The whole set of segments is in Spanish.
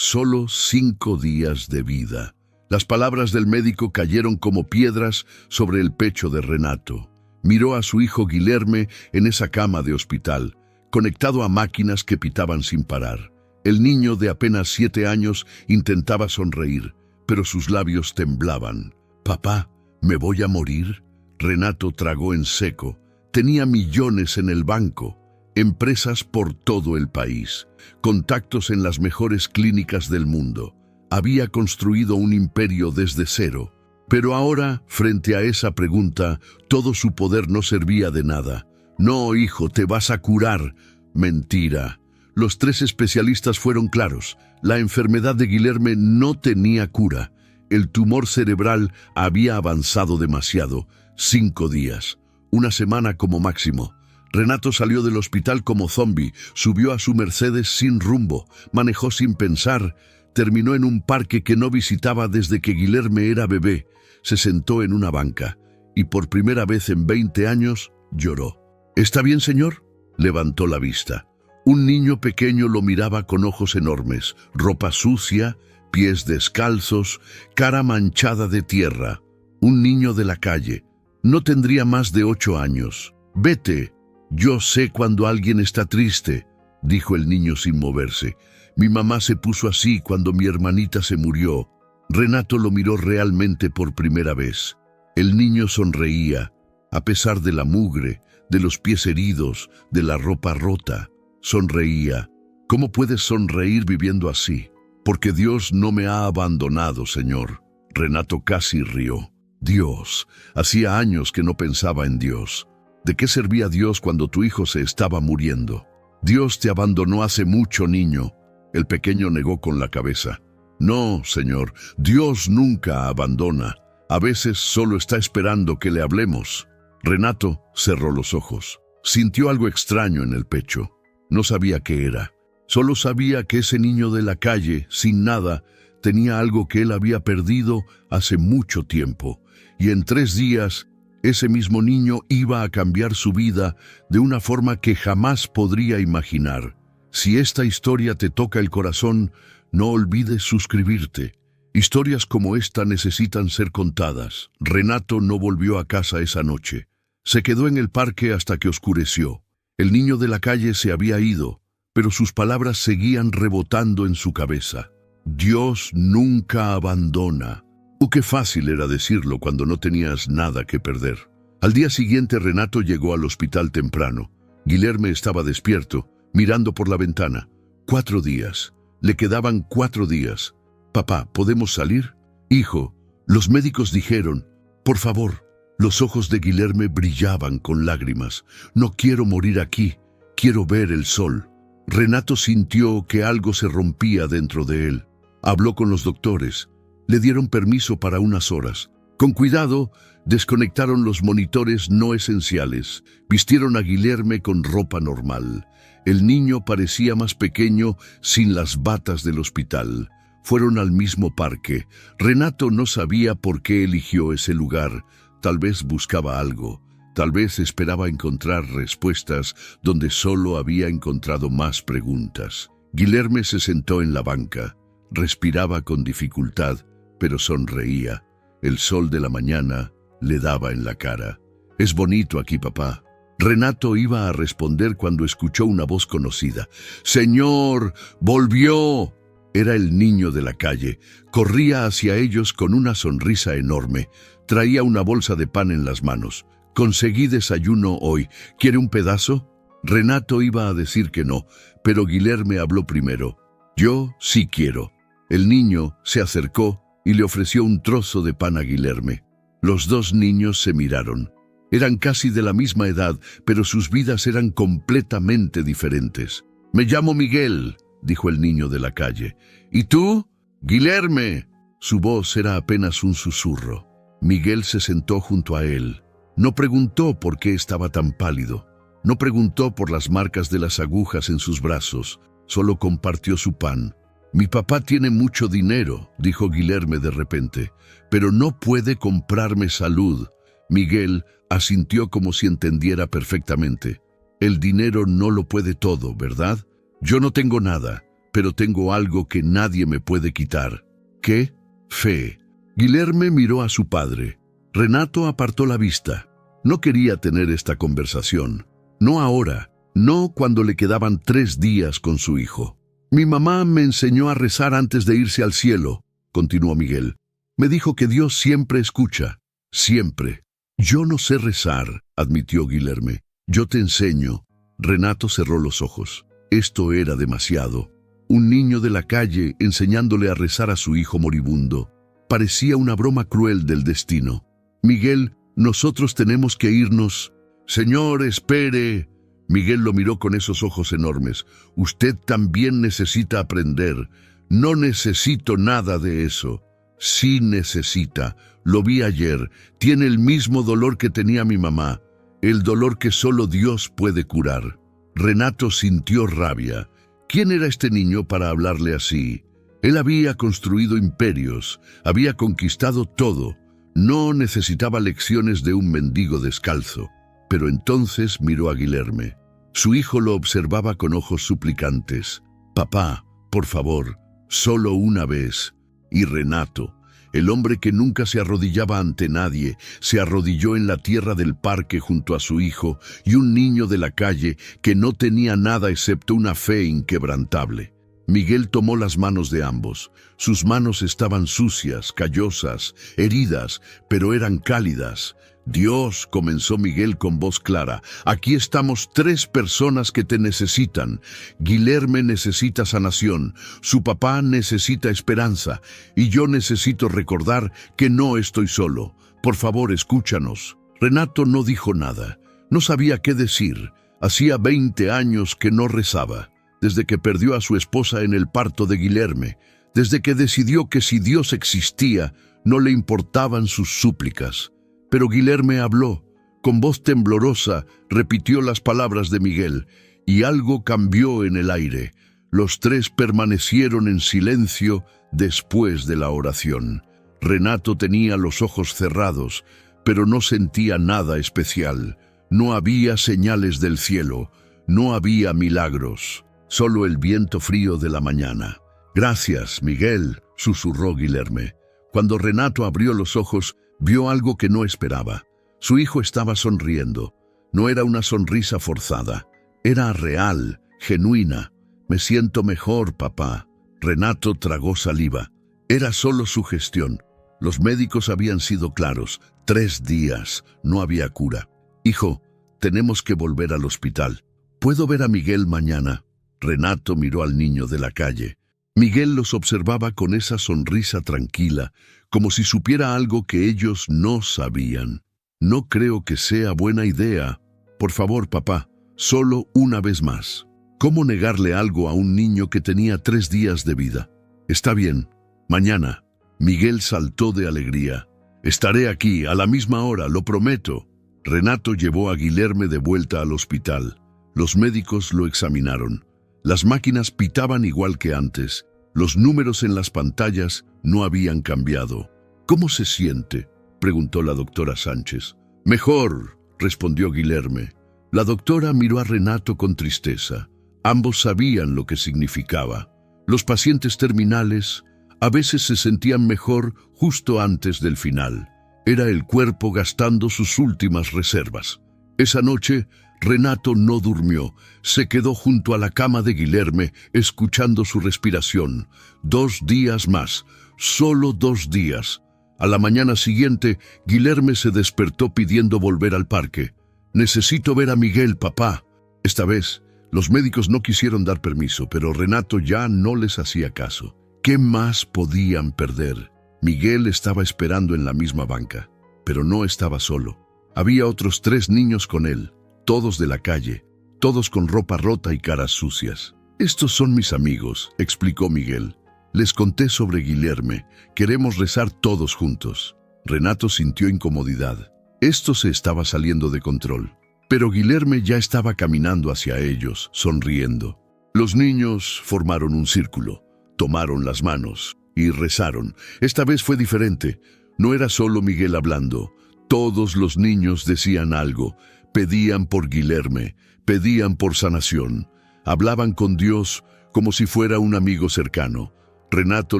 Solo 5 días de vida. Las palabras del médico cayeron como piedras sobre el pecho de Renato. Miró a su hijo Guilherme en esa cama de hospital, conectado a máquinas que pitaban sin parar. El niño de apenas 7 años intentaba sonreír, pero sus labios temblaban. «Papá, ¿me voy a morir?». Renato tragó en seco. Tenía millones en el banco, empresas por todo el país, contactos en las mejores clínicas del mundo. Había construido un imperio desde cero. Pero ahora, frente a esa pregunta, todo su poder no servía de nada. «No, hijo, te vas a curar». Mentira. Los 3 especialistas fueron claros. La enfermedad de Guilherme no tenía cura. El tumor cerebral había avanzado demasiado. 5 días. Una semana como máximo. Renato salió del hospital como zombi, subió a su Mercedes sin rumbo, manejó sin pensar, terminó en un parque que no visitaba desde que Guilherme era bebé. Se sentó en una banca y por primera vez en 20 años lloró. «¿Está bien, señor?». Levantó la vista. Un niño pequeño lo miraba con ojos enormes, ropa sucia, pies descalzos, cara manchada de tierra. Un niño de la calle. No tendría más de 8 años. «Vete. Yo sé cuando alguien está triste», dijo el niño sin moverse. «Mi mamá se puso así cuando mi hermanita se murió». Renato lo miró realmente por primera vez. El niño sonreía, a pesar de la mugre, de los pies heridos, de la ropa rota. Sonreía. «¿Cómo puedes sonreír viviendo así?». «Porque Dios no me ha abandonado, señor». Renato casi rió. Dios. Hacía años que no pensaba en Dios. ¿De qué servía Dios cuando tu hijo se estaba muriendo? «Dios te abandonó hace mucho, niño». El pequeño negó con la cabeza. «No, señor, Dios nunca abandona. A veces solo está esperando que le hablemos». Renato cerró los ojos. Sintió algo extraño en el pecho. No sabía qué era. Solo sabía que ese niño de la calle, sin nada, tenía algo que él había perdido hace mucho tiempo. Y en 3 días, ese mismo niño iba a cambiar su vida de una forma que jamás podría imaginar. Si esta historia te toca el corazón, no olvides suscribirte. Historias como esta necesitan ser contadas. Renato no volvió a casa esa noche. Se quedó en el parque hasta que oscureció. El niño de la calle se había ido, pero sus palabras seguían rebotando en su cabeza. «Dios nunca abandona». Qué fácil era decirlo cuando no tenías nada que perder. Al día siguiente Renato llegó al hospital temprano. Guilherme estaba despierto, mirando por la ventana. 4 días. Le quedaban 4 días. «Papá, ¿podemos salir?». «Hijo, los médicos dijeron». «Por favor». Los ojos de Guilherme brillaban con lágrimas. «No quiero morir aquí. Quiero ver el sol». Renato sintió que algo se rompía dentro de él. Habló con los doctores. Le dieron permiso para unas horas. Con cuidado, desconectaron los monitores no esenciales. Vistieron a Guilherme con ropa normal. El niño parecía más pequeño sin las batas del hospital. Fueron al mismo parque. Renato no sabía por qué eligió ese lugar. Tal vez buscaba algo. Tal vez esperaba encontrar respuestas donde solo había encontrado más preguntas. Guilherme se sentó en la banca. Respiraba con dificultad, pero sonreía. El sol de la mañana le daba en la cara. «Es bonito aquí, papá». Renato iba a responder cuando escuchó una voz conocida. «¡Señor! ¡Volvió!». Era el niño de la calle. Corría hacia ellos con una sonrisa enorme. Traía una bolsa de pan en las manos. «Conseguí desayuno hoy. ¿Quiere un pedazo?». Renato iba a decir que no, pero Guilherme habló primero. «Yo sí quiero». El niño se acercó y le ofreció un trozo de pan a Guilherme. Los 2 niños se miraron. Eran casi de la misma edad, pero sus vidas eran completamente diferentes. «Me llamo Miguel», dijo el niño de la calle. «¿Y tú?». «Guilherme». Su voz era apenas un susurro. Miguel se sentó junto a él. No preguntó por qué estaba tan pálido. No preguntó por las marcas de las agujas en sus brazos. Solo compartió su pan. «Mi papá tiene mucho dinero», dijo Guilherme de repente, «pero no puede comprarme salud». Miguel asintió como si entendiera perfectamente. «El dinero no lo puede todo, ¿verdad?». «Yo no tengo nada. pero tengo algo que nadie me puede quitar. ¿Qué? Fe. Guilherme miró a su padre. Renato apartó la vista. No quería tener esta conversación. No ahora, no cuando le quedaban 3 días con su hijo. Mi mamá me enseñó a rezar antes de irse al cielo, continuó Miguel. Me dijo que Dios siempre escucha, siempre. Yo no sé rezar, admitió Guilherme. Yo te enseño. Renato cerró los ojos. Esto era demasiado. Un niño de la calle enseñándole a rezar a su hijo moribundo. Parecía una broma cruel del destino. Miguel, nosotros tenemos que irnos. Señor, espere. Miguel lo miró con esos ojos enormes. Usted también necesita aprender. No necesito nada de eso. Sí necesita. Lo vi ayer. Tiene el mismo dolor que tenía mi mamá. El dolor que solo Dios puede curar. Renato sintió rabia. ¿Quién era este niño para hablarle así? Él había construido imperios, había conquistado todo. No necesitaba lecciones de un mendigo descalzo. Pero entonces miró a Guilherme. Su hijo lo observaba con ojos suplicantes. Papá, por favor, solo una vez. Y Renato, el hombre que nunca se arrodillaba ante nadie, se arrodilló en la tierra del parque junto a su hijo y un niño de la calle que no tenía nada excepto una fe inquebrantable. Miguel tomó las manos de ambos. Sus manos estaban sucias, callosas, heridas, pero eran cálidas. Dios, comenzó Miguel con voz clara, aquí estamos 3 personas que te necesitan. Guilherme necesita sanación, su papá necesita esperanza, y yo necesito recordar que no estoy solo. Por favor, escúchanos. Renato no dijo nada, no sabía qué decir. Hacía 20 años que no rezaba, desde que perdió a su esposa en el parto de Guilherme, desde que decidió que si Dios existía, no le importaban sus súplicas. Pero Guilherme habló. Con voz temblorosa repitió las palabras de Miguel, y algo cambió en el aire. Los 3 permanecieron en silencio después de la oración. Renato tenía los ojos cerrados, pero no sentía nada especial. No había señales del cielo, no había milagros, solo el viento frío de la mañana. Gracias, Miguel, susurró Guilherme. Cuando Renato abrió los ojos, vio algo que no esperaba. Su hijo estaba sonriendo. No era una sonrisa forzada. Era real, genuina. Me siento mejor, papá. Renato tragó saliva. Era solo su gestión. Los médicos habían sido claros. 3 días. No había cura. Hijo, tenemos que volver al hospital. ¿Puedo ver a Miguel mañana? Renato miró al niño de la calle. Miguel los observaba con esa sonrisa tranquila, como si supiera algo que ellos no sabían. No creo que sea buena idea. Por favor, papá, solo una vez más. ¿Cómo negarle algo a un niño que tenía 3 días de vida? Está bien, mañana. Miguel saltó de alegría. Estaré aquí a la misma hora, lo prometo. Renato llevó a Guilherme de vuelta al hospital. Los médicos lo examinaron. Las máquinas pitaban igual que antes. Los números en las pantallas no habían cambiado. ¿Cómo se siente?, preguntó la doctora Sánchez. Mejor, respondió Guilherme. La doctora miró a Renato con tristeza. Ambos sabían lo que significaba. Los pacientes terminales a veces se sentían mejor justo antes del final. Era el cuerpo gastando sus últimas reservas. Esa noche, Renato no durmió. Se quedó junto a la cama de Guilherme, escuchando su respiración. 2 días más, solo 2 días. A la mañana siguiente, Guilherme se despertó pidiendo volver al parque. Necesito ver a Miguel, papá. Esta vez, los médicos no quisieron dar permiso, pero Renato ya no les hacía caso. ¿Qué más podían perder? Miguel estaba esperando en la misma banca, pero no estaba solo. Había otros 3 niños con él, todos de la calle, todos con ropa rota y caras sucias. Estos son mis amigos, explicó Miguel. Les conté sobre Guilherme. Queremos rezar todos juntos. Renato sintió incomodidad. Esto se estaba saliendo de control. Pero Guilherme ya estaba caminando hacia ellos, sonriendo. Los niños formaron un círculo, tomaron las manos y rezaron. Esta vez fue diferente. No era solo Miguel hablando. Todos los niños decían algo. Pedían por Guilherme, pedían por sanación. Hablaban con Dios como si fuera un amigo cercano. Renato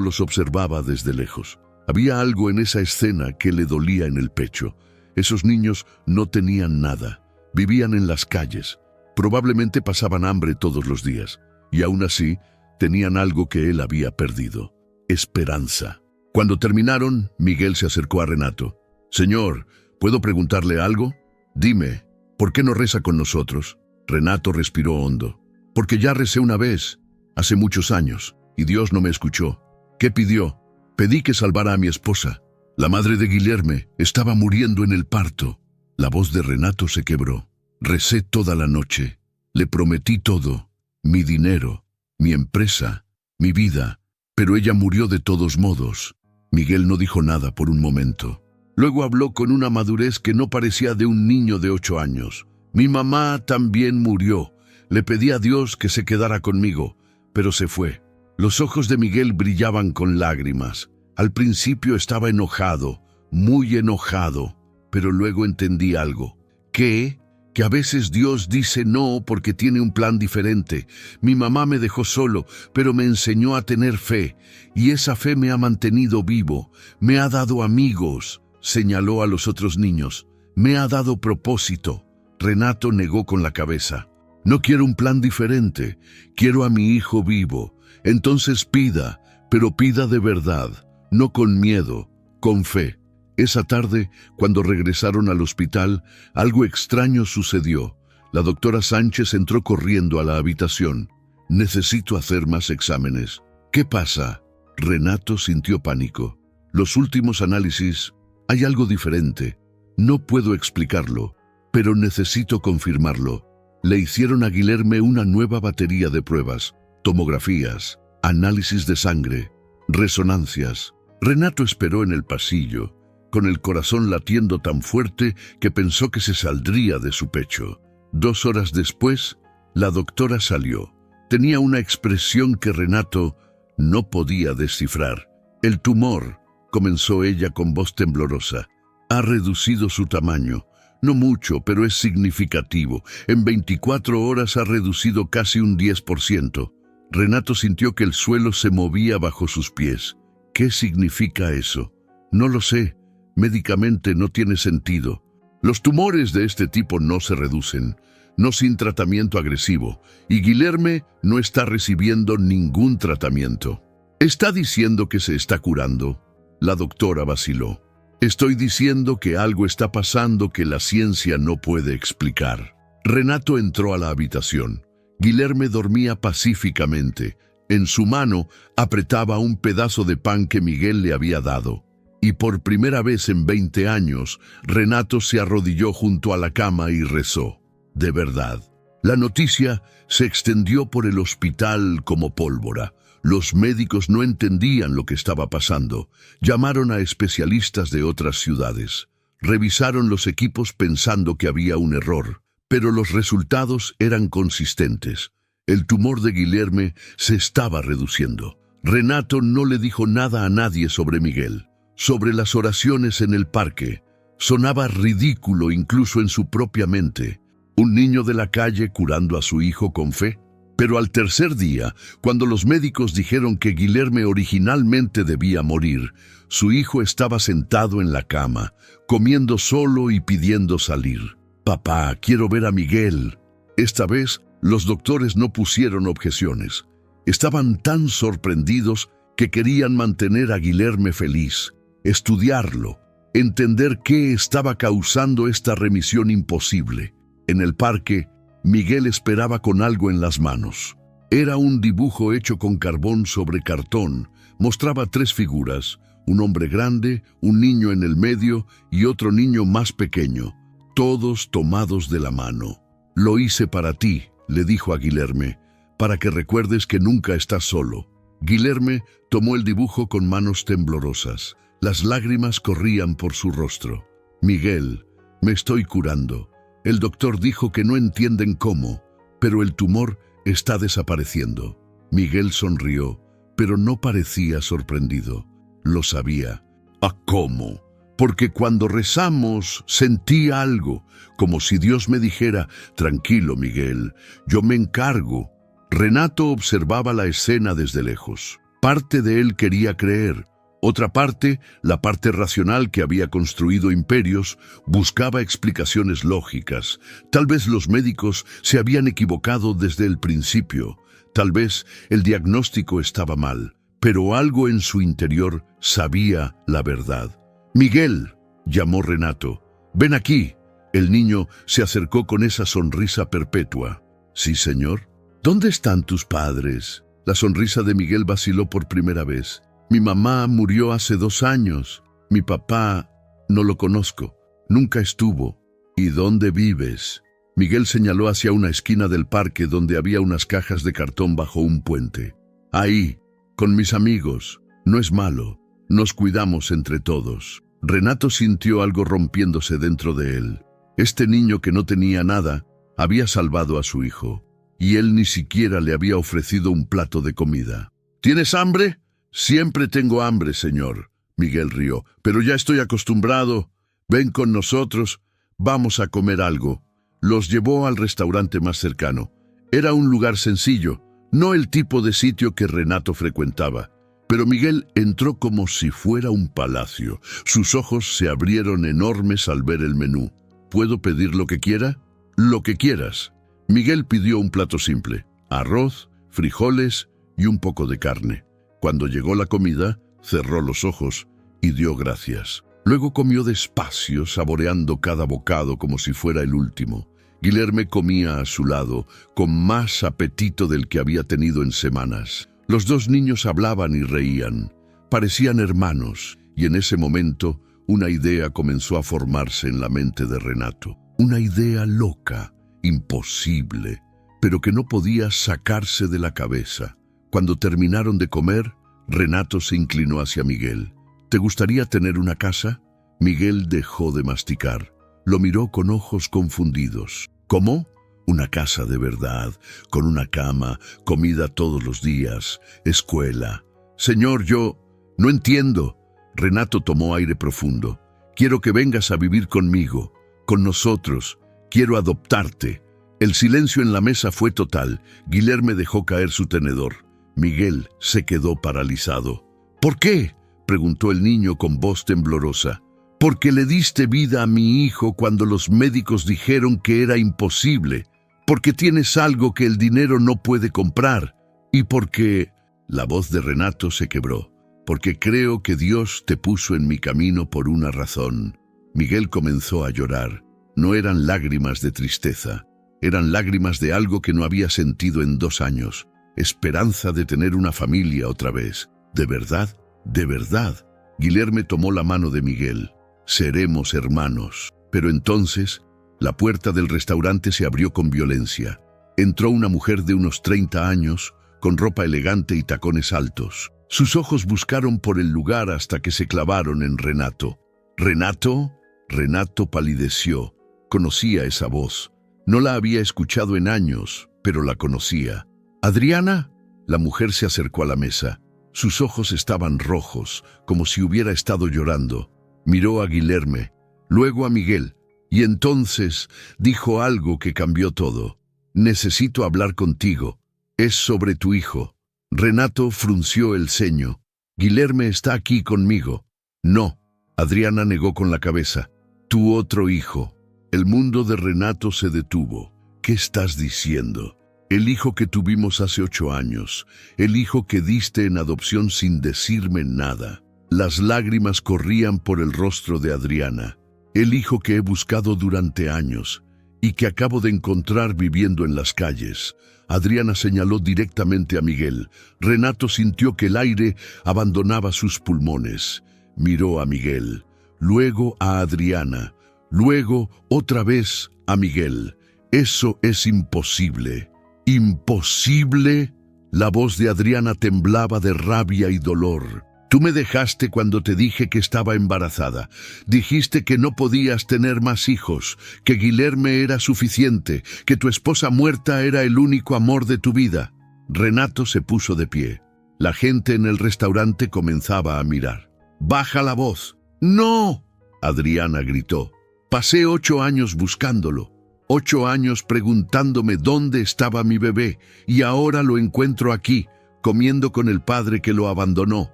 los observaba desde lejos. Había algo en esa escena que le dolía en el pecho. Esos niños no tenían nada. Vivían en las calles. Probablemente pasaban hambre todos los días. Y aún así, tenían algo que él había perdido: esperanza. Cuando terminaron, Miguel se acercó a Renato. «Señor, ¿puedo preguntarle algo? Dime, ¿por qué no reza con nosotros?» Renato respiró hondo. «Porque ya recé una vez, hace muchos años, y Dios no me escuchó». «¿Qué pidió?» «Pedí que salvara a mi esposa. La madre de Guilherme estaba muriendo en el parto». La voz de Renato se quebró. «Recé toda la noche. Le prometí todo, mi dinero, mi empresa, mi vida, pero ella murió de todos modos». Miguel no dijo nada por un momento. Luego habló con una madurez que no parecía de un niño de 8 años. «Mi mamá también murió. Le pedí a Dios que se quedara conmigo, pero se fue». Los ojos de Miguel brillaban con lágrimas. Al principio estaba enojado, muy enojado, pero luego entendí algo. ¿Qué? Que a veces Dios dice no porque tiene un plan diferente. Mi mamá me dejó solo, pero me enseñó a tener fe, y esa fe me ha mantenido vivo. Me ha dado amigos, señaló a los otros niños. Me ha dado propósito. Renato negó con la cabeza. «No quiero un plan diferente, quiero a mi hijo vivo». «Entonces pida, pero pida de verdad, no con miedo, con fe». Esa tarde, cuando regresaron al hospital, algo extraño sucedió. La doctora Sánchez entró corriendo a la habitación. «Necesito hacer más exámenes». «¿Qué pasa?» Renato sintió pánico. «Los últimos análisis. Hay algo diferente. No puedo explicarlo, pero necesito confirmarlo». Le hicieron a Guilherme una nueva batería de pruebas: tomografías, análisis de sangre, resonancias. Renato esperó en el pasillo, con el corazón latiendo tan fuerte que pensó que se saldría de su pecho. 2 horas después, la doctora salió. Tenía una expresión que Renato no podía descifrar. «El tumor», comenzó ella con voz temblorosa, «ha reducido su tamaño. No mucho, pero es significativo. En 24 horas ha reducido casi un 10%. Renato sintió que el suelo se movía bajo sus pies. «¿Qué significa eso?» «No lo sé. Médicamente no tiene sentido. Los tumores de este tipo no se reducen, no sin tratamiento agresivo, y Guilherme no está recibiendo ningún tratamiento». «¿Está diciendo que se está curando?» La doctora vaciló. «Estoy diciendo que algo está pasando que la ciencia no puede explicar». Renato entró a la habitación. Guilherme dormía pacíficamente. En su mano apretaba un pedazo de pan que Miguel le había dado. Y por primera vez en 20 años, Renato se arrodilló junto a la cama y rezó. De verdad. La noticia se extendió por el hospital como pólvora. Los médicos no entendían lo que estaba pasando. Llamaron a especialistas de otras ciudades. Revisaron los equipos pensando que había un error, pero los resultados eran consistentes. El tumor de Guilherme se estaba reduciendo. Renato no le dijo nada a nadie sobre Miguel, sobre las oraciones en el parque. Sonaba ridículo incluso en su propia mente. Un niño de la calle curando a su hijo con fe. Pero al tercer día, cuando los médicos dijeron que Guilherme originalmente debía morir, su hijo estaba sentado en la cama, comiendo solo y pidiendo salir. «Papá, quiero ver a Miguel». Esta vez, los doctores no pusieron objeciones. Estaban tan sorprendidos que querían mantener a Guilherme feliz, estudiarlo, entender qué estaba causando esta remisión imposible. En el parque, Miguel esperaba con algo en las manos. Era un dibujo hecho con carbón sobre cartón. Mostraba 3 figuras: un hombre grande, un niño en el medio y otro niño más pequeño, todos tomados de la mano. «Lo hice para ti», le dijo a Guilherme, «para que recuerdes que nunca estás solo». Guilherme tomó el dibujo con manos temblorosas. Las lágrimas corrían por su rostro. «Miguel, me estoy curando. El doctor dijo que no entienden cómo, pero el tumor está desapareciendo». Miguel sonrió, pero no parecía sorprendido. Lo sabía. «¿Ah, cómo?» Porque cuando rezamos sentí algo, como si Dios me dijera: «Tranquilo, Miguel, yo me encargo». Renato observaba la escena desde lejos. Parte de él quería creer. Otra parte, la parte racional que había construido imperios, buscaba explicaciones lógicas. Tal vez los médicos se habían equivocado desde el principio. Tal vez el diagnóstico estaba mal. Pero algo en su interior sabía la verdad. «Miguel», llamó Renato. «Ven aquí». El niño se acercó con esa sonrisa perpetua. «Sí, señor». «¿Dónde están tus padres?» La sonrisa de Miguel vaciló por primera vez. «Mi mamá murió hace 2 años. Mi papá no lo conozco. Nunca estuvo». «¿Y dónde vives?» Miguel señaló hacia una esquina del parque donde había unas cajas de cartón bajo un puente. «Ahí, con mis amigos. No es malo. Nos cuidamos entre todos». Renato sintió algo rompiéndose dentro de él. Este niño que no tenía nada había salvado a su hijo, y él ni siquiera le había ofrecido un plato de comida. «¿Tienes hambre?» «Siempre tengo hambre, señor». Miguel rió. «Pero ya estoy acostumbrado. Ven con nosotros. Vamos a comer algo». Los llevó al restaurante más cercano. Era un lugar sencillo, no el tipo de sitio que Renato frecuentaba. Pero Miguel entró como si fuera un palacio. Sus ojos se abrieron enormes al ver el menú. «¿Puedo pedir lo que quiera?» «Lo que quieras». Miguel pidió un plato simple: arroz, frijoles y un poco de carne. Cuando llegó la comida, cerró los ojos y dio gracias. Luego comió despacio, saboreando cada bocado como si fuera el último. Guilherme comía a su lado, con más apetito del que había tenido en semanas. Los 2 niños hablaban y reían. Parecían hermanos, y en ese momento una idea comenzó a formarse en la mente de Renato. Una idea loca, imposible, pero que no podía sacarse de la cabeza. Cuando terminaron de comer, Renato se inclinó hacia Miguel. «¿Te gustaría tener una casa?» Miguel dejó de masticar. Lo miró con ojos confundidos. «¿Cómo?» «Una casa de verdad, con una cama, comida todos los días, escuela». «Señor, yo no entiendo». Renato tomó aire profundo. «Quiero que vengas a vivir conmigo, con nosotros. Quiero adoptarte». El silencio en la mesa fue total. Guilherme dejó caer su tenedor. Miguel se quedó paralizado. «¿Por qué?», preguntó el niño con voz temblorosa. «Porque le diste vida a mi hijo cuando los médicos dijeron que era imposible. Porque tienes algo que el dinero no puede comprar. Y porque...» La voz de Renato se quebró. «Porque creo que Dios te puso en mi camino por una razón». Miguel comenzó a llorar. No eran lágrimas de tristeza. Eran lágrimas de algo que no había sentido en 2 años. Esperanza de tener una familia otra vez. ¿De verdad? ¿De verdad? Guilherme tomó la mano de Miguel. «Seremos hermanos». Pero entonces, la puerta del restaurante se abrió con violencia. Entró una mujer de unos 30 años, con ropa elegante y tacones altos. Sus ojos buscaron por el lugar hasta que se clavaron en Renato. «¿Renato?» Renato palideció. Conocía esa voz. No la había escuchado en años, pero la conocía. «¿Adriana?» La mujer se acercó a la mesa. Sus ojos estaban rojos, como si hubiera estado llorando. Miró a Guilherme, luego a Miguel, y entonces dijo algo que cambió todo. «Necesito hablar contigo. Es sobre tu hijo». Renato frunció el ceño. «Guilherme está aquí conmigo». «No», Adriana negó con la cabeza. «Tu otro hijo». El mundo de Renato se detuvo. «¿Qué estás diciendo?» «El hijo que tuvimos hace 8 años, el hijo que diste en adopción sin decirme nada». Las lágrimas corrían por el rostro de Adriana. «El hijo que he buscado durante años y que acabo de encontrar viviendo en las calles». Adriana señaló directamente a Miguel. Renato sintió que el aire abandonaba sus pulmones. Miró a Miguel, luego a Adriana, luego otra vez a Miguel. «Eso es imposible». «¿Imposible?» La voz de Adriana temblaba de rabia y dolor. «Tú me dejaste cuando te dije que estaba embarazada. Dijiste que no podías tener más hijos, que Guilherme era suficiente, que tu esposa muerta era el único amor de tu vida». Renato se puso de pie. La gente en el restaurante comenzaba a mirar. «Baja la voz». «¡No!», Adriana gritó. «Pasé 8 años buscándolo. 8 años preguntándome dónde estaba mi bebé, y ahora lo encuentro aquí, comiendo con el padre que lo abandonó.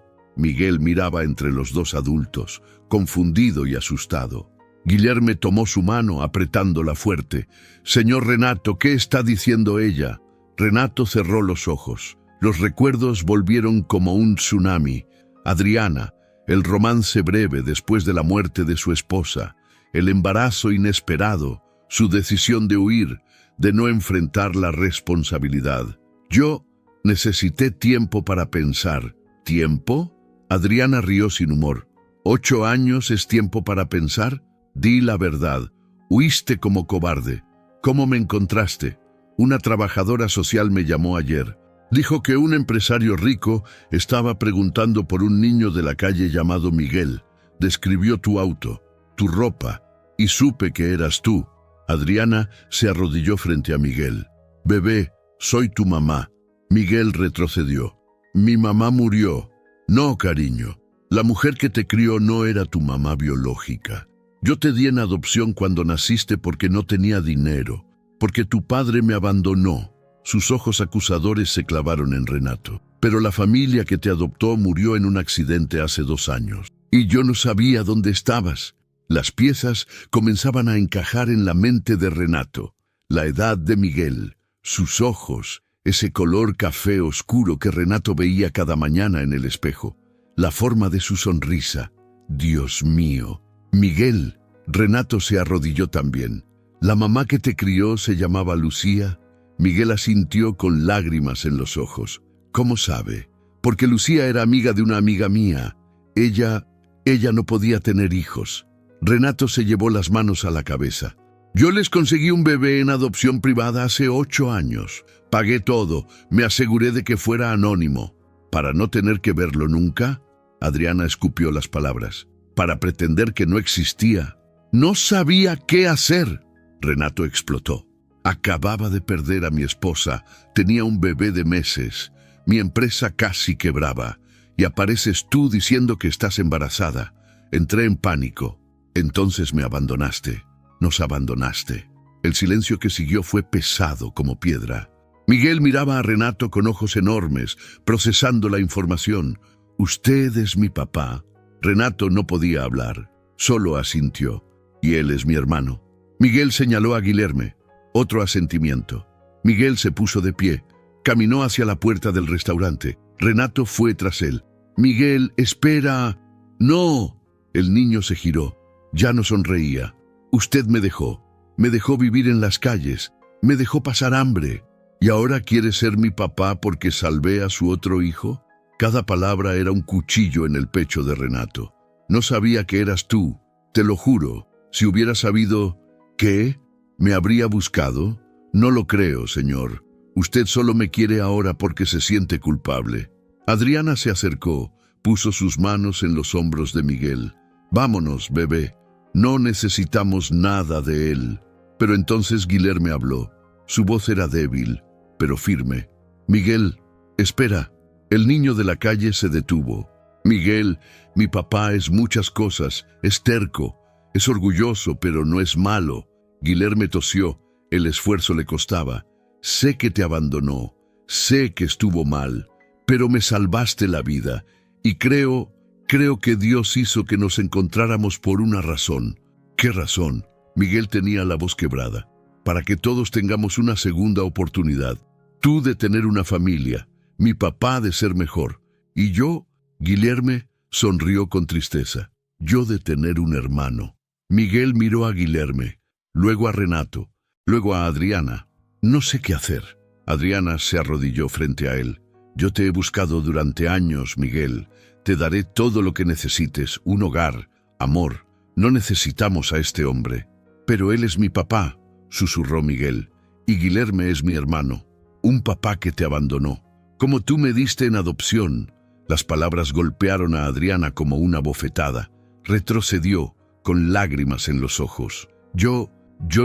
Miguel miraba entre los dos adultos, confundido y asustado. Guilherme tomó su mano, apretándola fuerte. «Señor Renato, ¿qué está diciendo ella?» Renato cerró los ojos. Los recuerdos volvieron como un tsunami. Adriana, el romance breve después de la muerte de su esposa, el embarazo inesperado, su decisión de huir, de no enfrentar la responsabilidad. Yo necesité tiempo para pensar. ¿Tiempo? Adriana rió sin humor. ¿8 años es tiempo para pensar? Di la verdad. Huiste como cobarde. ¿Cómo me encontraste? Una trabajadora social me llamó ayer. Dijo que un empresario rico estaba preguntando por un niño de la calle llamado Miguel. Describió tu auto, tu ropa, y supe que eras tú. Adriana se arrodilló frente a Miguel. «Bebé, soy tu mamá». Miguel retrocedió. «Mi mamá murió». «No, cariño. La mujer que te crió no era tu mamá biológica. Yo te di en adopción cuando naciste porque no tenía dinero, porque tu padre me abandonó». Sus ojos acusadores se clavaron en Renato. «Pero la familia que te adoptó murió en un accidente hace 2 años. Y yo no sabía dónde estabas». Las piezas comenzaban a encajar en la mente de Renato. La edad de Miguel, sus ojos, ese color café oscuro que Renato veía cada mañana en el espejo, la forma de su sonrisa. «Dios mío». «Miguel». Renato se arrodilló también. «¿La mamá que te crió se llamaba Lucía?» Miguel asintió con lágrimas en los ojos. «¿Cómo sabe?» «Porque Lucía era amiga de una amiga mía. Ella no podía tener hijos». Renato se llevó las manos a la cabeza. «Yo les conseguí un bebé en adopción privada hace 8 años. Pagué todo, me aseguré de que fuera anónimo. ¿Para no tener que verlo nunca?» Adriana escupió las palabras. «Para pretender que no existía. No sabía qué hacer». Renato explotó. «Acababa de perder a mi esposa, tenía un bebé de meses, mi empresa casi quebraba, y apareces tú diciendo que estás embarazada. Entré en pánico. Entonces me abandonaste, nos abandonaste». El silencio que siguió fue pesado como piedra. Miguel miraba a Renato con ojos enormes, procesando la información. «Usted es mi papá». Renato no podía hablar, solo asintió. «Y él es mi hermano». Miguel señaló a Guilherme. Otro asentimiento. Miguel se puso de pie, caminó hacia la puerta del restaurante. Renato fue tras él. «Miguel, espera». «No». El niño se giró. Ya no sonreía. «Usted me dejó vivir en las calles, me dejó pasar hambre. ¿Y ahora quiere ser mi papá porque salvé a su otro hijo?» Cada palabra era un cuchillo en el pecho de Renato. «No sabía que eras tú, te lo juro. Si hubiera sabido...» «¿Qué? ¿Me habría buscado?» «No lo creo, señor. Usted solo me quiere ahora porque se siente culpable». Adriana se acercó, puso sus manos en los hombros de Miguel. «Vámonos, bebé. No necesitamos nada de él». Pero entonces Guilherme habló. Su voz era débil, pero firme. «Miguel, espera». El niño de la calle se detuvo. «Miguel, mi papá es muchas cosas. Es terco, es orgulloso, pero no es malo». Guilherme tosió. El esfuerzo le costaba. «Sé que te abandonó. Sé que estuvo mal. Pero me salvaste la vida. Y creo que Dios hizo que nos encontráramos por una razón». «¿Qué razón?» Miguel tenía la voz quebrada. «Para que todos tengamos una segunda oportunidad. Tú de tener una familia, mi papá de ser mejor, y yo», Guilherme sonrió con tristeza, «yo de tener un hermano». Miguel miró a Guilherme, luego a Renato, luego a Adriana. «No sé qué hacer». Adriana se arrodilló frente a él. «Yo te he buscado durante años, Miguel. Te daré todo lo que necesites, un hogar, amor. No necesitamos a este hombre». «Pero él es mi papá», susurró Miguel, «y Guilherme es mi hermano, un papá que te abandonó, como tú me diste en adopción». Las palabras golpearon a Adriana como una bofetada. Retrocedió, con lágrimas en los ojos. Yo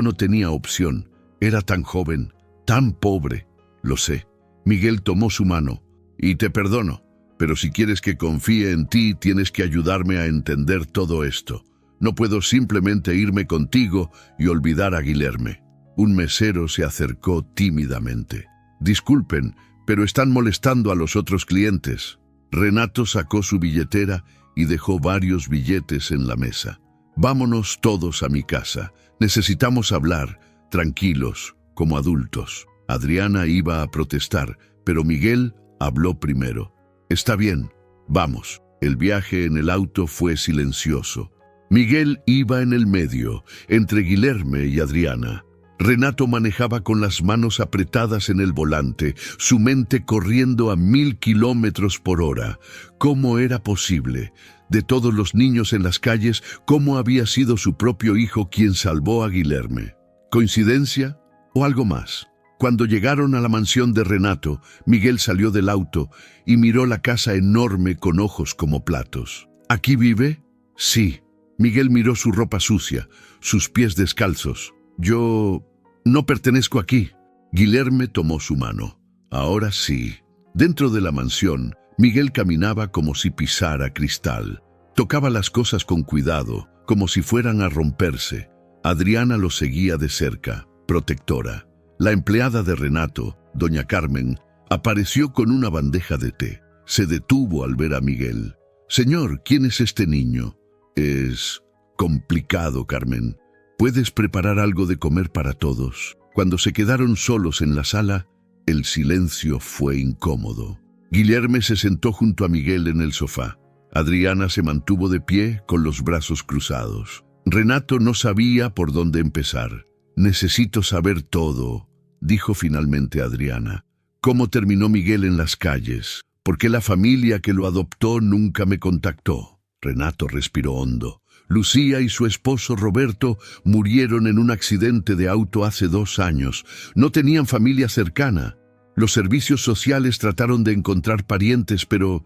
no tenía opción. Era tan joven, tan pobre». «Lo sé». Miguel tomó su mano. «Y te perdono, pero si quieres que confíe en ti, tienes que ayudarme a entender todo esto. No puedo simplemente irme contigo y olvidar a Guilherme». Un mesero se acercó tímidamente. «Disculpen, pero están molestando a los otros clientes». Renato sacó su billetera y dejó varios billetes en la mesa. «Vámonos todos a mi casa. Necesitamos hablar, tranquilos, como adultos». Adriana iba a protestar, pero Miguel habló primero. «Está bien, vamos». El viaje en el auto fue silencioso. Miguel iba en el medio, entre Guilherme y Adriana. Renato manejaba con las manos apretadas en el volante, su mente corriendo a 1000 kilómetros por hora. ¿Cómo era posible? De todos los niños en las calles, ¿cómo había sido su propio hijo quien salvó a Guilherme? ¿Coincidencia o algo más? Cuando llegaron a la mansión de Renato, Miguel salió del auto y miró la casa enorme con ojos como platos. ¿Aquí vive? Sí. Miguel miró su ropa sucia, sus pies descalzos. «Yo no pertenezco aquí». Guilherme tomó su mano. Ahora sí. Dentro de la mansión, Miguel caminaba como si pisara cristal. Tocaba las cosas con cuidado, como si fueran a romperse. Adriana lo seguía de cerca, protectora. La empleada de Renato, doña Carmen, apareció con una bandeja de té. Se detuvo al ver a Miguel. «Señor, ¿quién es este niño?» «Es complicado, Carmen. ¿Puedes preparar algo de comer para todos?» Cuando se quedaron solos en la sala, el silencio fue incómodo. Guilherme se sentó junto a Miguel en el sofá. Adriana se mantuvo de pie con los brazos cruzados. Renato no sabía por dónde empezar. «Necesito saber todo», dijo finalmente Adriana. «¿Cómo terminó Miguel en las calles? ¿Por qué la familia que lo adoptó nunca me contactó?» Renato respiró hondo. Lucía y su esposo Roberto murieron en un accidente de auto hace 2 años. No tenían familia cercana. Los servicios sociales trataron de encontrar parientes, pero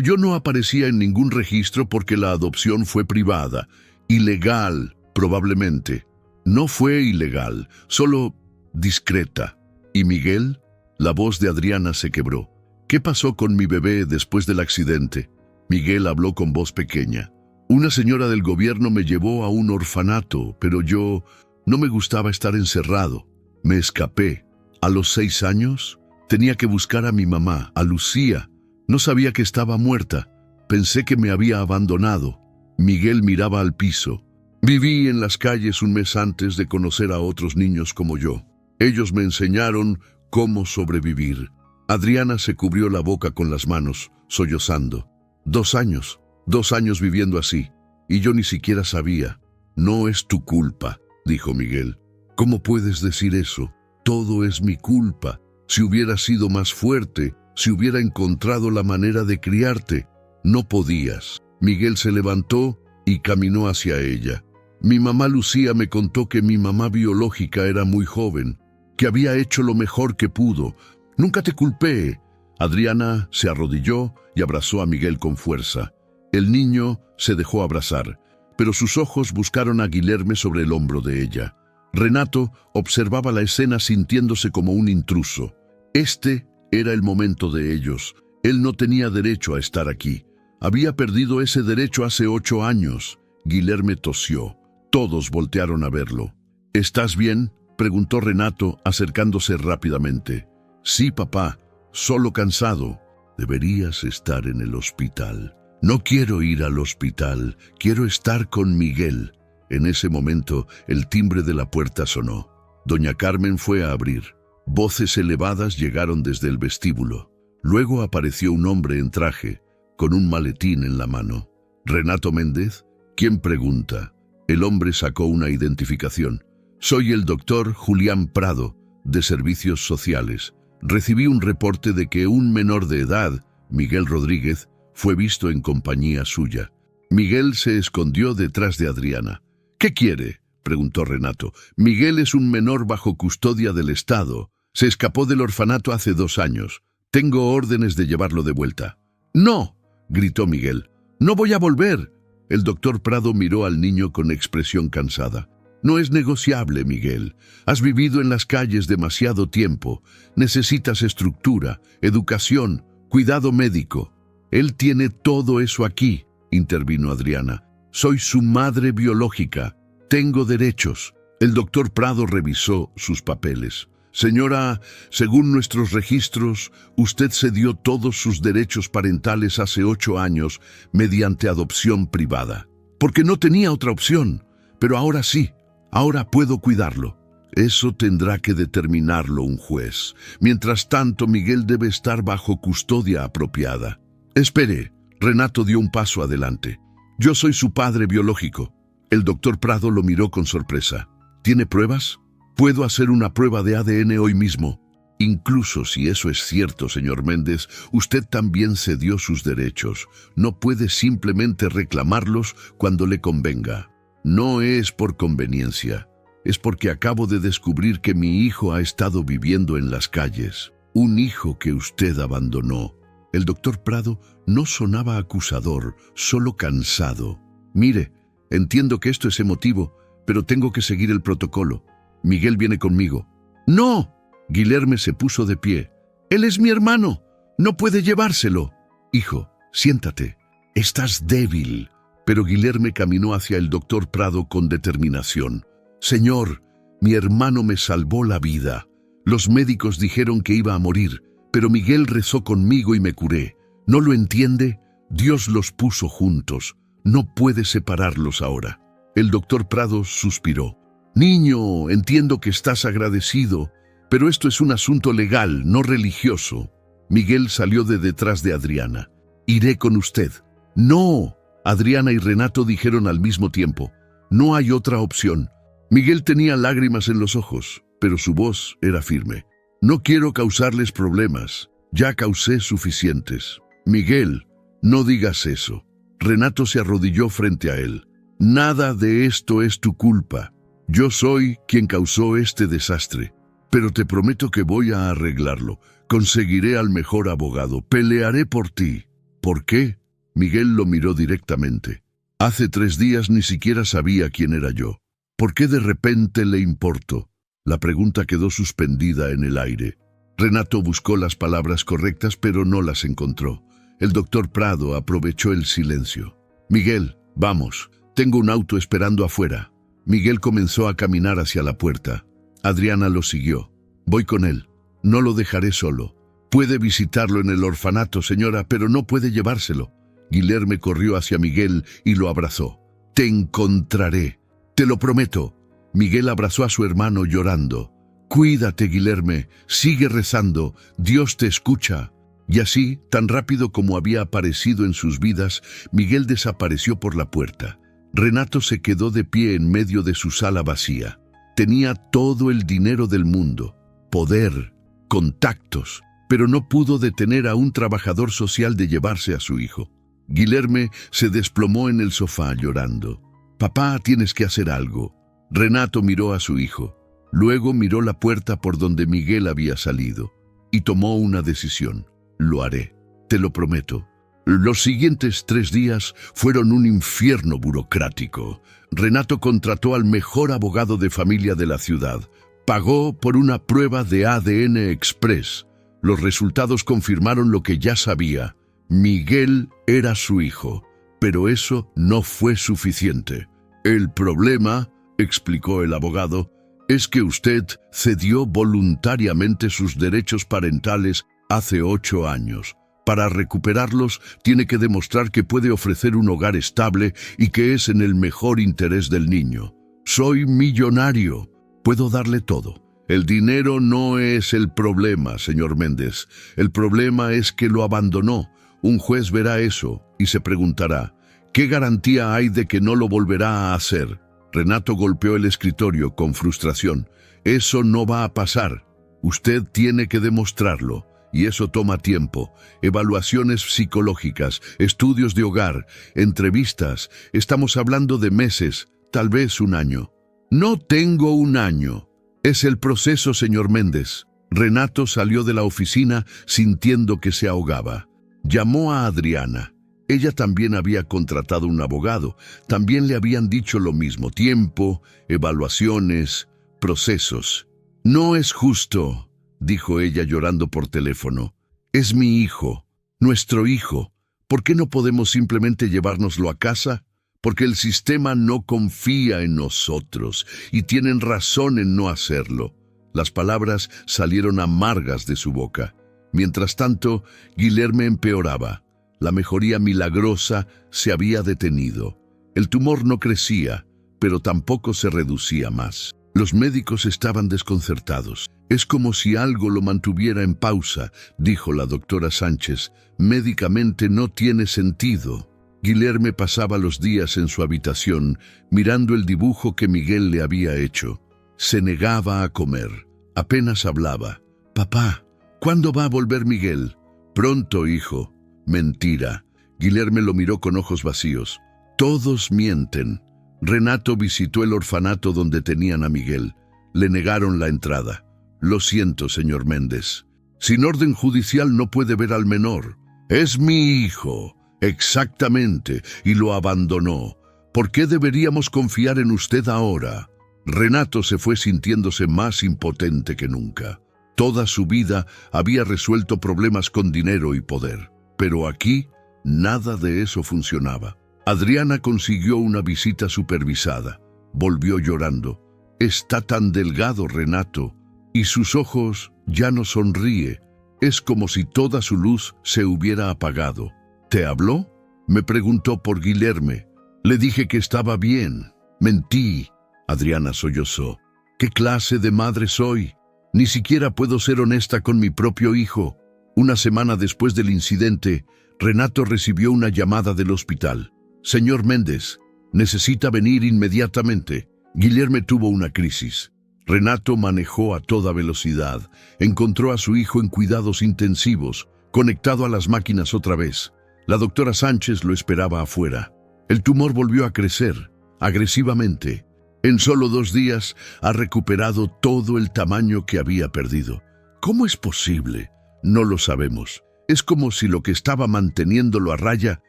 yo no aparecía en ningún registro porque la adopción fue privada. Ilegal, probablemente. No fue ilegal, solo discreta. ¿Y Miguel?» La voz de Adriana se quebró. «¿Qué pasó con mi bebé después del accidente?» Miguel habló con voz pequeña. «Una señora del gobierno me llevó a un orfanato, pero yo no me gustaba estar encerrado. Me escapé. A los 6 años tenía que buscar a mi mamá, a Lucía. No sabía que estaba muerta. Pensé que me había abandonado». Miguel miraba al piso. «Viví en las calles un mes antes de conocer a otros niños como yo. Ellos me enseñaron cómo sobrevivir». Adriana se cubrió la boca con las manos, sollozando. 2 años. 2 años viviendo así, y yo ni siquiera sabía. «No es tu culpa», dijo Miguel. «¿Cómo puedes decir eso? Todo es mi culpa. Si hubiera sido más fuerte, si hubiera encontrado la manera de criarte». «No podías». Miguel se levantó y caminó hacia ella. «Mi mamá Lucía me contó que mi mamá biológica era muy joven, que había hecho lo mejor que pudo. Nunca te culpé». Adriana se arrodilló y abrazó a Miguel con fuerza. El niño se dejó abrazar, pero sus ojos buscaron a Guilherme sobre el hombro de ella. Renato observaba la escena sintiéndose como un intruso. Este era el momento de ellos. Él no tenía derecho a estar aquí. Había perdido ese derecho hace 8 años. Guilherme tosió. Todos voltearon a verlo. «¿Estás bien?», preguntó Renato, acercándose rápidamente. «Sí, papá. Solo cansado». «Deberías estar en el hospital». «No quiero ir al hospital, quiero estar con Miguel». En ese momento, el timbre de la puerta sonó. Doña Carmen fue a abrir. Voces elevadas llegaron desde el vestíbulo. Luego apareció un hombre en traje, con un maletín en la mano. «¿Renato Méndez? ¿Quién pregunta?» El hombre sacó una identificación. «Soy el doctor Julián Prado, de Servicios Sociales. Recibí un reporte de que un menor de edad, Miguel Rodríguez, fue visto en compañía suya». Miguel se escondió detrás de Adriana. «¿Qué quiere?», preguntó Renato. «Miguel es un menor bajo custodia del Estado. Se escapó del orfanato hace 2 años. Tengo órdenes de llevarlo de vuelta». «¡No!», gritó Miguel. «¡No voy a volver!». El doctor Prado miró al niño con expresión cansada. «No es negociable, Miguel. Has vivido en las calles demasiado tiempo. Necesitas estructura, educación, cuidado médico». «Él tiene todo eso aquí», intervino Adriana. «Soy su madre biológica. Tengo derechos». El doctor Prado revisó sus papeles. Señora, según nuestros registros, usted cedió todos sus derechos parentales hace 8 años mediante adopción privada. Porque no tenía otra opción, pero ahora sí, ahora puedo cuidarlo. Eso tendrá que determinarlo un juez. Mientras tanto, Miguel debe estar bajo custodia apropiada. Espere, Renato dio un paso adelante. Yo soy su padre biológico. El doctor Prado lo miró con sorpresa. ¿Tiene pruebas? Puedo hacer una prueba de ADN hoy mismo. Incluso si eso es cierto, señor Méndez, usted también cedió sus derechos. No puede simplemente reclamarlos cuando le convenga. No es por conveniencia. Es porque acabo de descubrir que mi hijo ha estado viviendo en las calles. Un hijo que usted abandonó. El doctor Prado no sonaba acusador, solo cansado. Mire, entiendo que esto es emotivo, pero tengo que seguir el protocolo. Miguel viene conmigo. ¡No! Guilherme se puso de pie. Él es mi hermano. No puede llevárselo. Hijo, siéntate. Estás débil. Pero Guilherme caminó hacia el doctor Prado con determinación. Señor, mi hermano me salvó la vida. Los médicos dijeron que iba a morir, pero Miguel rezó conmigo y me curé. ¿No lo entiende? Dios los puso juntos. No puede separarlos ahora. El doctor Prado suspiró. Niño, entiendo que estás agradecido, pero esto es un asunto legal, no religioso. Miguel salió de detrás de Adriana. Iré con usted. No, Adriana y Renato dijeron al mismo tiempo. No hay otra opción. Miguel tenía lágrimas en los ojos, pero su voz era firme. No quiero causarles problemas. Ya causé suficientes. Miguel, no digas eso. Renato se arrodilló frente a él. Nada de esto es tu culpa. Yo soy quien causó este desastre, pero te prometo que voy a arreglarlo. Conseguiré al mejor abogado. Pelearé por ti. ¿Por qué? Miguel lo miró directamente. Hace 3 días ni siquiera sabía quién era yo. ¿Por qué de repente le importo? La pregunta quedó suspendida en el aire. Renato buscó las palabras correctas, pero no las encontró. El doctor Prado aprovechó el silencio. Miguel, vamos. Tengo un auto esperando afuera. Miguel comenzó a caminar hacia la puerta. Adriana lo siguió. Voy con él. No lo dejaré solo. Puede visitarlo en el orfanato, señora, pero no puede llevárselo. Guilherme corrió hacia Miguel y lo abrazó. Te encontraré. Te lo prometo. Miguel abrazó a su hermano llorando. Cuídate, Guilherme. Sigue rezando. Dios te escucha. Y así, tan rápido como había aparecido en sus vidas, Miguel desapareció por la puerta. Renato se quedó de pie en medio de su sala vacía. Tenía todo el dinero del mundo, poder, contactos, pero no pudo detener a un trabajador social de llevarse a su hijo. Guilherme se desplomó en el sofá llorando. Papá, tienes que hacer algo. Renato miró a su hijo. Luego miró la puerta por donde Miguel había salido y tomó una decisión. Lo haré, te lo prometo. Los siguientes 3 días fueron un infierno burocrático. Renato contrató al mejor abogado de familia de la ciudad. Pagó por una prueba de ADN Express. Los resultados confirmaron lo que ya sabía. Miguel era su hijo, pero eso no fue suficiente. El problema, explicó el abogado, es que usted cedió voluntariamente sus derechos parentales hace 8 años. Para recuperarlos, tiene que demostrar que puede ofrecer un hogar estable y que es en el mejor interés del niño. Soy millonario. Puedo darle todo. El dinero no es el problema, señor Méndez. El problema es que lo abandonó. Un juez verá eso y se preguntará, ¿qué garantía hay de que no lo volverá a hacer? Renato golpeó el escritorio con frustración. Eso no va a pasar. Usted tiene que demostrarlo. Y eso toma tiempo. Evaluaciones psicológicas, estudios de hogar, entrevistas. Estamos hablando de meses, tal vez 1 año. No tengo 1 año. Es el proceso, señor Méndez. Renato salió de la oficina sintiendo que se ahogaba. Llamó a Adriana. Ella también había contratado un abogado. También le habían dicho lo mismo. Tiempo, evaluaciones, procesos. No es justo, dijo ella llorando por teléfono. Es mi hijo, nuestro hijo. ¿Por qué no podemos simplemente llevárnoslo a casa? porque el sistema no confía en nosotros y tienen razón en no hacerlo. Las palabras salieron amargas de su boca. Mientras tanto, Guilherme empeoraba. La mejoría milagrosa se había detenido. El tumor no crecía, pero tampoco se reducía más. Los médicos estaban desconcertados. «Es como si algo lo mantuviera en pausa», dijo la doctora Sánchez. «Médicamente no tiene sentido». Guilherme pasaba los días en su habitación, mirando el dibujo que Miguel le había hecho. Se negaba a comer. Apenas hablaba. «Papá, ¿cuándo va a volver Miguel?» «Pronto, hijo». «Mentira». Guilherme lo miró con ojos vacíos. «Todos mienten». Renato visitó el orfanato donde tenían a Miguel. Le negaron la entrada. «Lo siento, señor Méndez. Sin orden judicial no puede ver al menor. Es mi hijo». «Exactamente, y lo abandonó. ¿Por qué deberíamos confiar en usted ahora?» Renato se fue sintiéndose más impotente que nunca. Toda su vida había resuelto problemas con dinero y poder. Pero aquí, nada de eso funcionaba. Adriana consiguió una visita supervisada. Volvió llorando. «Está tan delgado, Renato, y sus ojos ya no sonríe. Es como si toda su luz se hubiera apagado». «¿Te habló?» Me preguntó por Guilherme. Le dije que estaba bien. Mentí. Adriana sollozó. ¿Qué clase de madre soy? Ni siquiera puedo ser honesta con mi propio hijo. Una semana después del incidente, Renato recibió una llamada del hospital. «Señor Méndez, necesita venir inmediatamente». Guilherme tuvo una crisis. Renato manejó a toda velocidad. Encontró a su hijo en cuidados intensivos, conectado a las máquinas otra vez. La doctora Sánchez lo esperaba afuera. El tumor volvió a crecer, agresivamente. En solo 2 días ha recuperado todo el tamaño que había perdido. ¿Cómo es posible? No lo sabemos. Es como si lo que estaba manteniéndolo a raya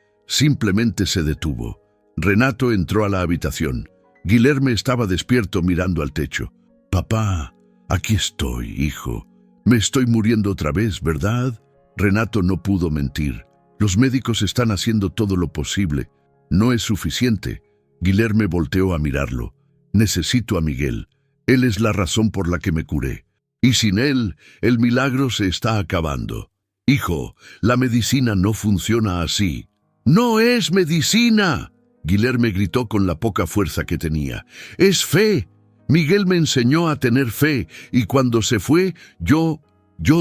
simplemente se detuvo. Renato entró a la habitación. Guilherme estaba despierto mirando al techo. «Papá, aquí estoy, hijo. Me estoy muriendo otra vez, ¿verdad?» Renato no pudo mentir. «Los médicos están haciendo todo lo posible. No es suficiente». Guilherme volteó a mirarlo. «Necesito a Miguel. Él es la razón por la que me curé. Y sin él, el milagro se está acabando. Hijo, la medicina no funciona así». «¡No es medicina!», Guilherme gritó con la poca fuerza que tenía. «Es fe. Miguel me enseñó a tener fe, y cuando se fue, yo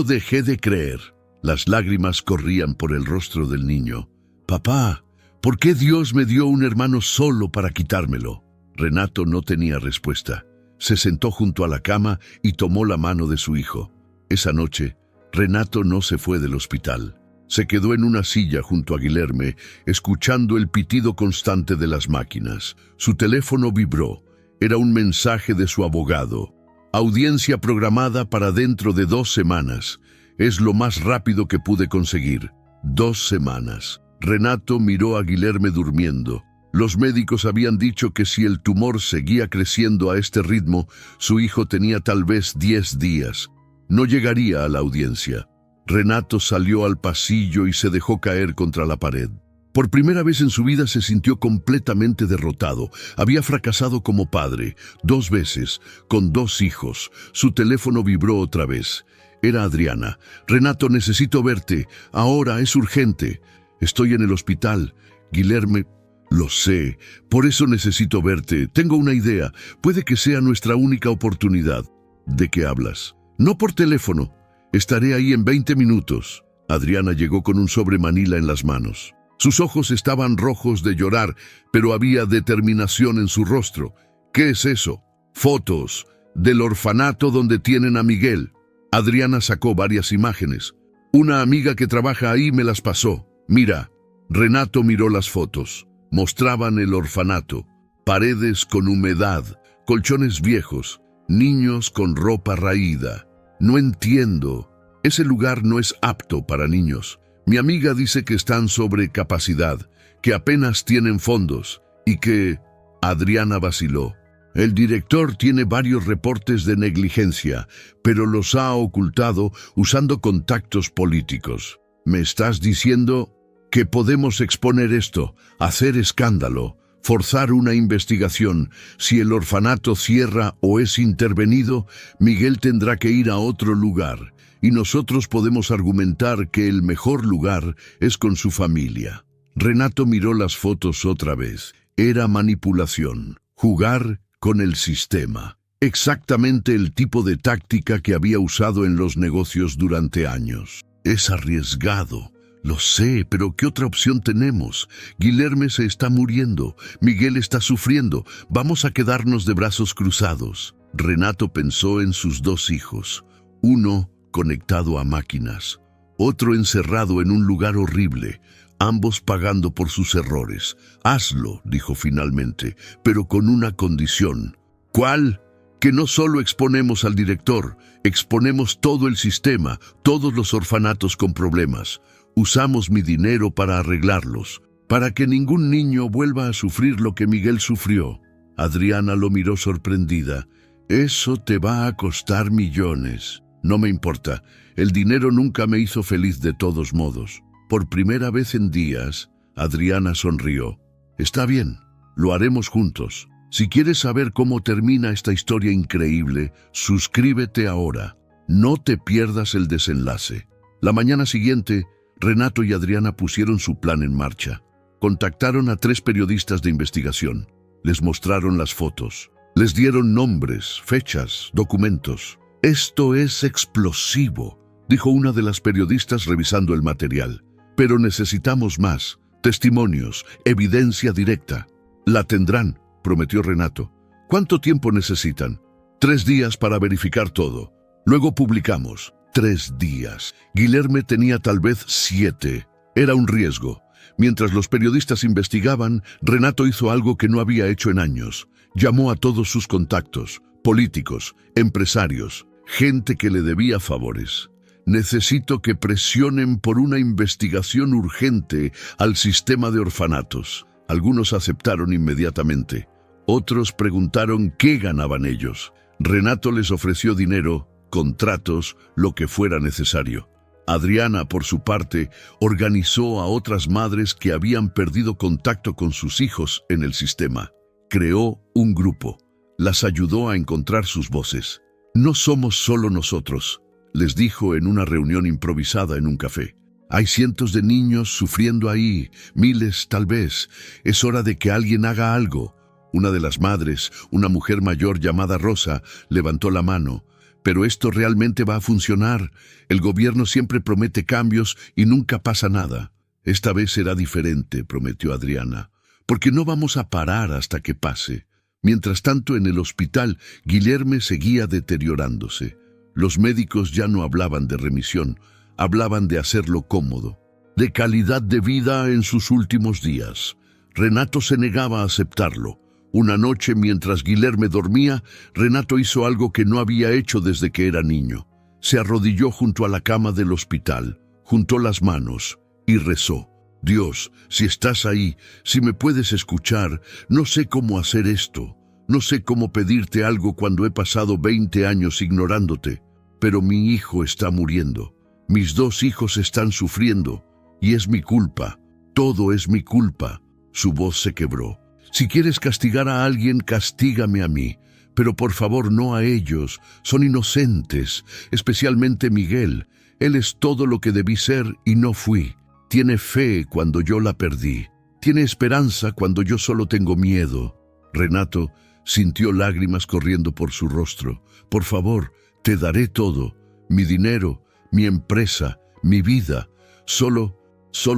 dejé de creer». Las lágrimas corrían por el rostro del niño. «Papá, ¿por qué Dios me dio un hermano solo para quitármelo?». Renato no tenía respuesta. Se sentó junto a la cama y tomó la mano de su hijo. Esa noche, Renato no se fue del hospital. Se quedó en una silla junto a Guilherme, escuchando el pitido constante de las máquinas. Su teléfono vibró. Era un mensaje de su abogado. «Audiencia programada para dentro de 2 semanas. Es lo más rápido que pude conseguir». 2 semanas. Renato miró a Guilherme durmiendo. Los médicos habían dicho que si el tumor seguía creciendo a este ritmo, su hijo tenía tal vez 10 días. No llegaría a la audiencia. Renato salió al pasillo y se dejó caer contra la pared. Por primera vez en su vida se sintió completamente derrotado. Había fracasado como padre, 2 veces, con 2 hijos. Su teléfono vibró otra vez. Era Adriana. «Renato, necesito verte. Ahora, es urgente». «Estoy en el hospital». «Guilherme». «Lo sé. Por eso necesito verte. Tengo una idea. Puede que sea nuestra única oportunidad». «¿De qué hablas?» «No por teléfono. Estaré ahí en 20 minutos». Adriana llegó con un sobre manila en las manos. Sus ojos estaban rojos de llorar, pero había determinación en su rostro. «¿Qué es eso?» «Fotos del orfanato donde tienen a Miguel». Adriana sacó varias imágenes. «Una amiga que trabaja ahí me las pasó. Mira». Renato miró las fotos. Mostraban el orfanato. Paredes con humedad, colchones viejos, niños con ropa raída. «No entiendo. Ese lugar no es apto para niños. Mi amiga dice que están sobre capacidad, que apenas tienen fondos y que...». Adriana vaciló. «El director tiene varios reportes de negligencia, pero los ha ocultado usando contactos políticos. ¿Me estás diciendo que podemos exponer esto, hacer escándalo, forzar una investigación. Si el orfanato cierra o es intervenido, Miguel tendrá que ir a otro lugar, y nosotros podemos argumentar que el mejor lugar es con su familia. Renato miró las fotos otra vez. Era manipulación, jugar con el sistema. Exactamente el tipo de táctica que había usado en los negocios durante años. Es arriesgado. Lo sé, pero ¿qué otra opción tenemos? Guilherme se está muriendo, Miguel está sufriendo, vamos a quedarnos de brazos cruzados. Renato pensó en sus dos hijos, uno conectado a máquinas, otro encerrado en un lugar horrible, ambos pagando por sus errores. Hazlo, dijo finalmente, pero con una condición. ¿Cuál? Que no solo exponemos al director, exponemos todo el sistema, todos los orfanatos con problemas. Usamos mi dinero para arreglarlos, para que ningún niño vuelva a sufrir lo que Miguel sufrió. Adriana lo miró sorprendida. Eso te va a costar millones. No me importa, el dinero nunca me hizo feliz de todos modos. Por primera vez en días, Adriana sonrió. Está bien, lo haremos juntos. Si quieres saber cómo termina esta historia increíble, suscríbete ahora. No te pierdas el desenlace. La mañana siguiente, Renato y Adriana pusieron su plan en marcha. Contactaron a 3 periodistas de investigación. Les mostraron las fotos. Les dieron nombres, fechas, documentos. «Esto es explosivo», dijo una de las periodistas revisando el material. «Pero necesitamos más, testimonios, evidencia directa». «La tendrán», prometió Renato. «¿Cuánto tiempo necesitan?» 3 días para verificar todo. Luego publicamos. 3 días. Guilherme tenía tal vez 7. Era un riesgo. Mientras los periodistas investigaban, Renato hizo algo que no había hecho en años. Llamó a todos sus contactos, políticos, empresarios, gente que le debía favores. «Necesito que presionen por una investigación urgente al sistema de orfanatos». Algunos aceptaron inmediatamente. Otros preguntaron qué ganaban ellos. Renato les ofreció dinero, contratos, lo que fuera necesario. Adriana, por su parte, organizó a otras madres que habían perdido contacto con sus hijos en el sistema. Creó un grupo. Las ayudó a encontrar sus voces. «No somos solo nosotros», les dijo en una reunión improvisada en un café. «Hay cientos de niños sufriendo ahí, miles tal vez. Es hora de que alguien haga algo». Una de las madres, una mujer mayor llamada Rosa, levantó la mano. «¿Pero esto realmente va a funcionar? El gobierno siempre promete cambios y nunca pasa nada». «Esta vez será diferente», prometió Adriana, «porque no vamos a parar hasta que pase». Mientras tanto, en el hospital, Guilherme seguía deteriorándose. Los médicos ya no hablaban de remisión, hablaban de hacerlo cómodo, de calidad de vida en sus últimos días. Renato se negaba a aceptarlo. Una noche, mientras Guilherme dormía, Renato hizo algo que no había hecho desde que era niño. Se arrodilló junto a la cama del hospital, juntó las manos y rezó. «Dios, si estás ahí, si me puedes escuchar, no sé cómo hacer esto. No sé cómo pedirte algo cuando he pasado 20 años ignorándote. Pero mi hijo está muriendo. Mis 2 hijos están sufriendo. Y es mi culpa. Todo es mi culpa». Su voz se quebró. «Si quieres castigar a alguien, castígame a mí. Pero por favor no a ellos. Son inocentes, especialmente Miguel. Él es todo lo que debí ser y no fui. Tiene fe cuando yo la perdí. Tiene esperanza cuando yo solo tengo miedo». Renato sintió lágrimas corriendo por su rostro. «Por favor, te daré todo. Mi dinero, mi empresa, mi vida. Solo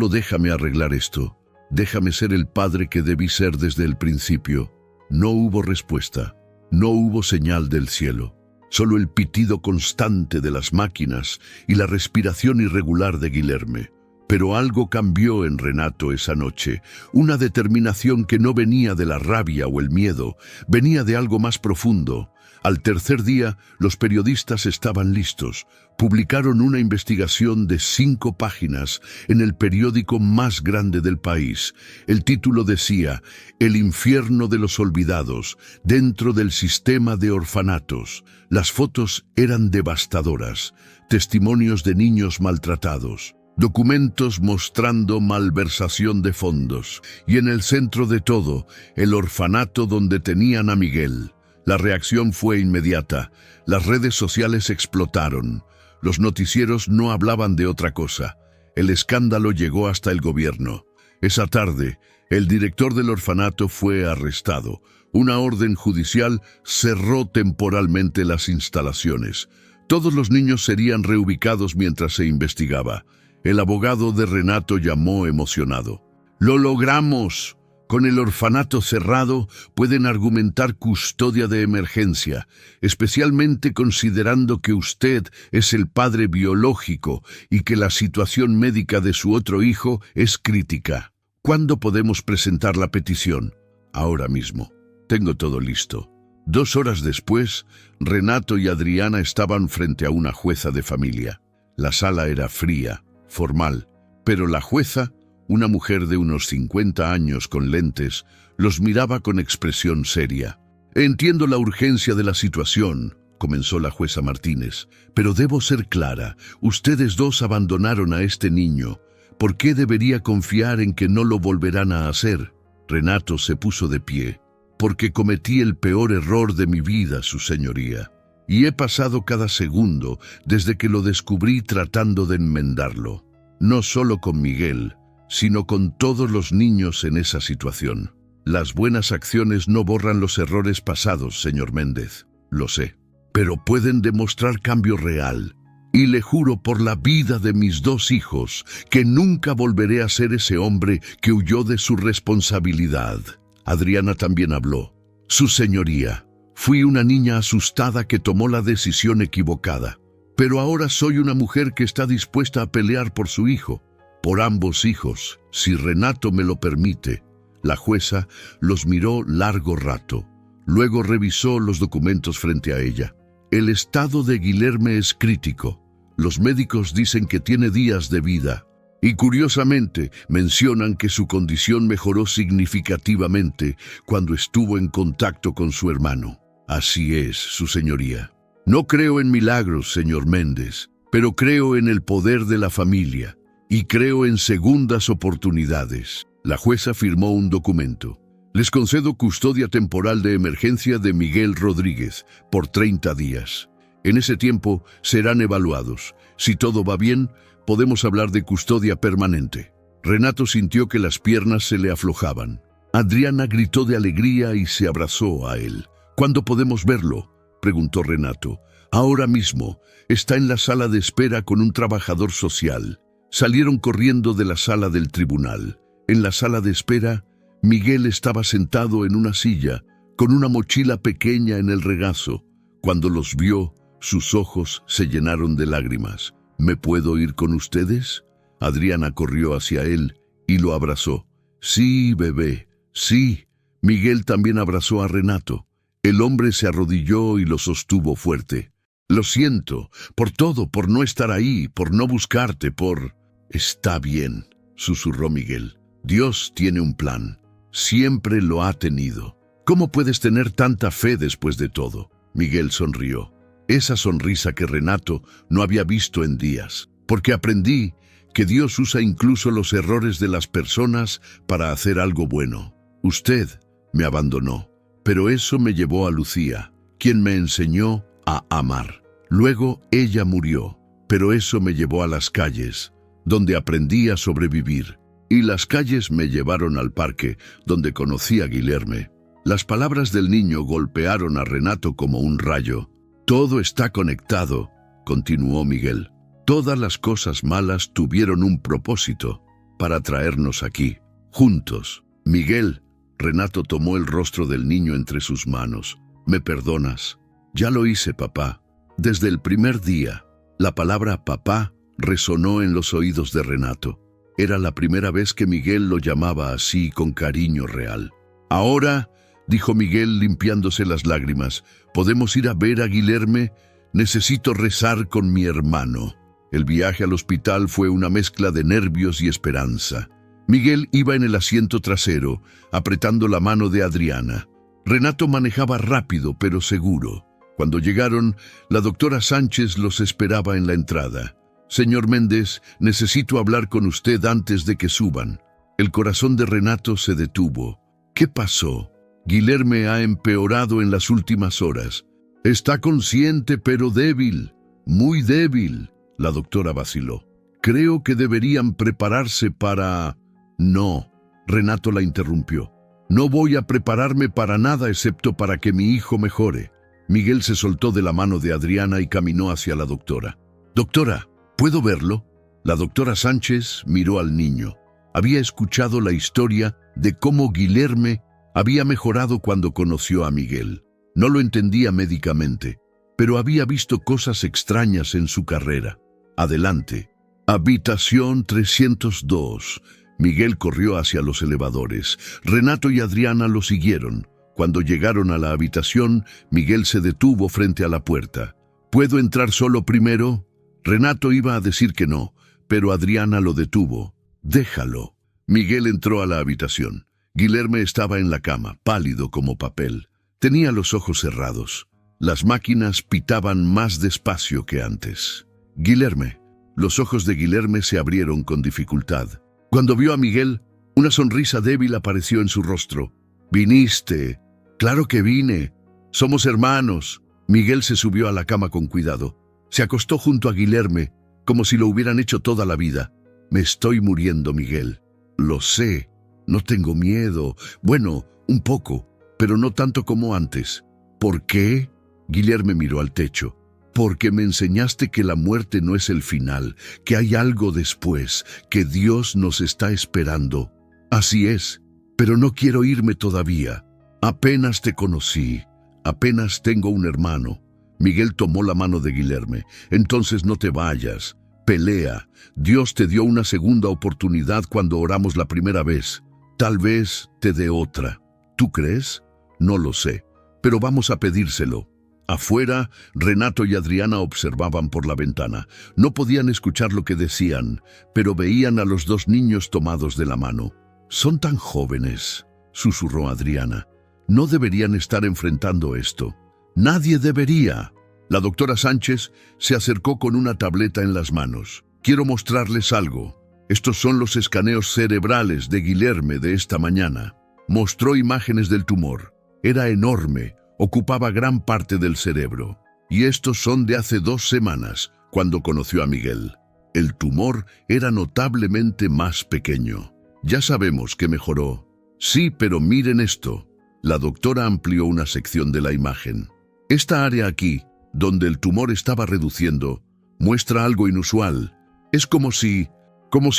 déjame arreglar esto. Déjame ser el padre que debí ser desde el principio». No hubo respuesta. No hubo señal del cielo. Solo el pitido constante de las máquinas y la respiración irregular de Guilherme. Pero algo cambió en Renato esa noche, una determinación que no venía de la rabia o el miedo, venía de algo más profundo. Al tercer día, los periodistas estaban listos. Publicaron una investigación de 5 páginas en el periódico más grande del país. El título decía: «El infierno de los olvidados, dentro del sistema de orfanatos». Las fotos eran devastadoras, testimonios de niños maltratados, documentos mostrando malversación de fondos, y en el centro de todo, el orfanato donde tenían a Miguel. La reacción fue inmediata. Las redes sociales explotaron. Los noticieros no hablaban de otra cosa. El escándalo llegó hasta el gobierno. Esa tarde, el director del orfanato fue arrestado. Una orden judicial cerró temporalmente las instalaciones. Todos los niños serían reubicados mientras se investigaba. El abogado de Renato llamó emocionado. ¡Lo logramos! Con el orfanato cerrado, pueden argumentar custodia de emergencia, especialmente considerando que usted es el padre biológico y que la situación médica de su otro hijo es crítica. ¿Cuándo podemos presentar la petición? Ahora mismo. Tengo todo listo. 2 horas después, Renato y Adriana estaban frente a una jueza de familia. La sala era fría, formal, pero la jueza, una mujer de unos 50 años con lentes, los miraba con expresión seria. «Entiendo la urgencia de la situación», comenzó la jueza Martínez, «pero debo ser clara. Ustedes dos abandonaron a este niño. ¿Por qué debería confiar en que no lo volverán a hacer?» Renato se puso de pie. «Porque cometí el peor error de mi vida, su señoría. Y he pasado cada segundo desde que lo descubrí tratando de enmendarlo. No solo con Miguel, sino con todos los niños en esa situación. Las buenas acciones no borran los errores pasados, señor Méndez, lo sé, pero pueden demostrar cambio real. Y le juro por la vida de mis 2 hijos que nunca volveré a ser ese hombre que huyó de su responsabilidad». Adriana también habló. «Su señoría, fui una niña asustada que tomó la decisión equivocada, pero ahora soy una mujer que está dispuesta a pelear por su hijo. Por ambos hijos, si Renato me lo permite». La jueza los miró largo rato. Luego revisó los documentos frente a ella. «El estado de Guilherme es crítico. Los médicos dicen que tiene días de vida. Y curiosamente mencionan que su condición mejoró significativamente cuando estuvo en contacto con su hermano». «Así es, su señoría. No creo en milagros, señor Méndez, pero creo en el poder de la familia. Y creo en segundas oportunidades». La jueza firmó un documento. «Les concedo custodia temporal de emergencia de Miguel Rodríguez por 30 días. En ese tiempo serán evaluados. Si todo va bien, podemos hablar de custodia permanente». Renato sintió que las piernas se le aflojaban. Adriana gritó de alegría y se abrazó a él. «¿Cuándo podemos verlo?», preguntó Renato. «Ahora mismo. Está en la sala de espera con un trabajador social». Salieron corriendo de la sala del tribunal. En la sala de espera, Miguel estaba sentado en una silla, con una mochila pequeña en el regazo. Cuando los vio, sus ojos se llenaron de lágrimas. «¿Me puedo ir con ustedes?». Adriana corrió hacia él y lo abrazó. «Sí, bebé, sí». Miguel también abrazó a Renato. El hombre se arrodilló y lo sostuvo fuerte. «Lo siento, por todo, por no estar ahí, por no buscarte, por...». «Está bien», susurró Miguel. «Dios tiene un plan. Siempre lo ha tenido. ¿Cómo puedes tener tanta fe después de todo?». Miguel sonrió. Esa sonrisa que Renato no había visto en días. «Porque aprendí que Dios usa incluso los errores de las personas para hacer algo bueno. Usted me abandonó, pero eso me llevó a Lucía, quien me enseñó a amar. Luego ella murió, pero eso me llevó a las calles, donde aprendí a sobrevivir. Y las calles me llevaron al parque, donde conocí a Guilherme». Las palabras del niño golpearon a Renato como un rayo. «Todo está conectado», continuó Miguel. «Todas las cosas malas tuvieron un propósito, para traernos aquí, juntos». «Miguel», Renato tomó el rostro del niño entre sus manos. «¿Me perdonas?». «Ya lo hice, papá». Desde el primer día, la palabra papá resonó en los oídos de Renato. Era la primera vez que Miguel lo llamaba así con cariño real. «Ahora», dijo Miguel limpiándose las lágrimas, «¿podemos ir a ver a Guilherme? Necesito rezar con mi hermano». El viaje al hospital fue una mezcla de nervios y esperanza. Miguel iba en el asiento trasero, apretando la mano de Adriana. Renato manejaba rápido pero seguro. Cuando llegaron, la doctora Sánchez los esperaba en la entrada. Señor Méndez, necesito hablar con usted antes de que suban. El corazón de Renato se detuvo. ¿Qué pasó? Guilherme ha empeorado en las últimas horas. Está consciente pero débil, muy débil. La doctora vaciló. Creo que deberían prepararse para... No, Renato la interrumpió. No voy a prepararme para nada excepto para que mi hijo mejore. Miguel se soltó de la mano de Adriana y caminó hacia la doctora. Doctora, ¿puedo verlo? La doctora Sánchez miró al niño. Había escuchado la historia de cómo Guilherme había mejorado cuando conoció a Miguel. No lo entendía médicamente, pero había visto cosas extrañas en su carrera. Adelante. Habitación 302. Miguel corrió hacia los elevadores. Renato y Adriana lo siguieron. Cuando llegaron a la habitación, Miguel se detuvo frente a la puerta. ¿Puedo entrar solo primero? Renato iba a decir que no, pero Adriana lo detuvo. Déjalo. Miguel entró a la habitación. Guilherme estaba en la cama, pálido como papel. Tenía los ojos cerrados. Las máquinas pitaban más despacio que antes. Guilherme. Los ojos de Guilherme se abrieron con dificultad. Cuando vio a Miguel, una sonrisa débil apareció en su rostro. «Viniste». «Claro que vine. Somos hermanos». Miguel se subió a la cama con cuidado. Se acostó junto a Guilherme, como si lo hubieran hecho toda la vida. «Me estoy muriendo, Miguel». «Lo sé. No tengo miedo. Bueno, un poco, pero no tanto como antes». «¿Por qué?» Guilherme miró al techo. «Porque me enseñaste que la muerte no es el final, que hay algo después, que Dios nos está esperando». «Así es, pero no quiero irme todavía. Apenas te conocí, apenas tengo un hermano». Miguel tomó la mano de Guilherme. «Entonces no te vayas. Pelea. Dios te dio una segunda oportunidad cuando oramos la primera vez. Tal vez te dé otra. ¿Tú crees? No lo sé, pero vamos a pedírselo». Afuera, Renato y Adriana observaban por la ventana. No podían escuchar lo que decían, pero veían a los dos niños tomados de la mano. «Son tan jóvenes», susurró Adriana. «No deberían estar enfrentando esto. Nadie debería». La doctora Sánchez se acercó con una tableta en las manos. «Quiero mostrarles algo. Estos son los escaneos cerebrales de Guilherme de esta mañana». Mostró imágenes del tumor. Era enorme. Ocupaba gran parte del cerebro. Y estos son de hace 2 semanas, cuando conoció a Miguel. El tumor era notablemente más pequeño. Ya sabemos que mejoró. Sí, pero miren esto. La doctora amplió una sección de la imagen. Esta área aquí, donde el tumor estaba reduciendo, muestra algo inusual. Es como si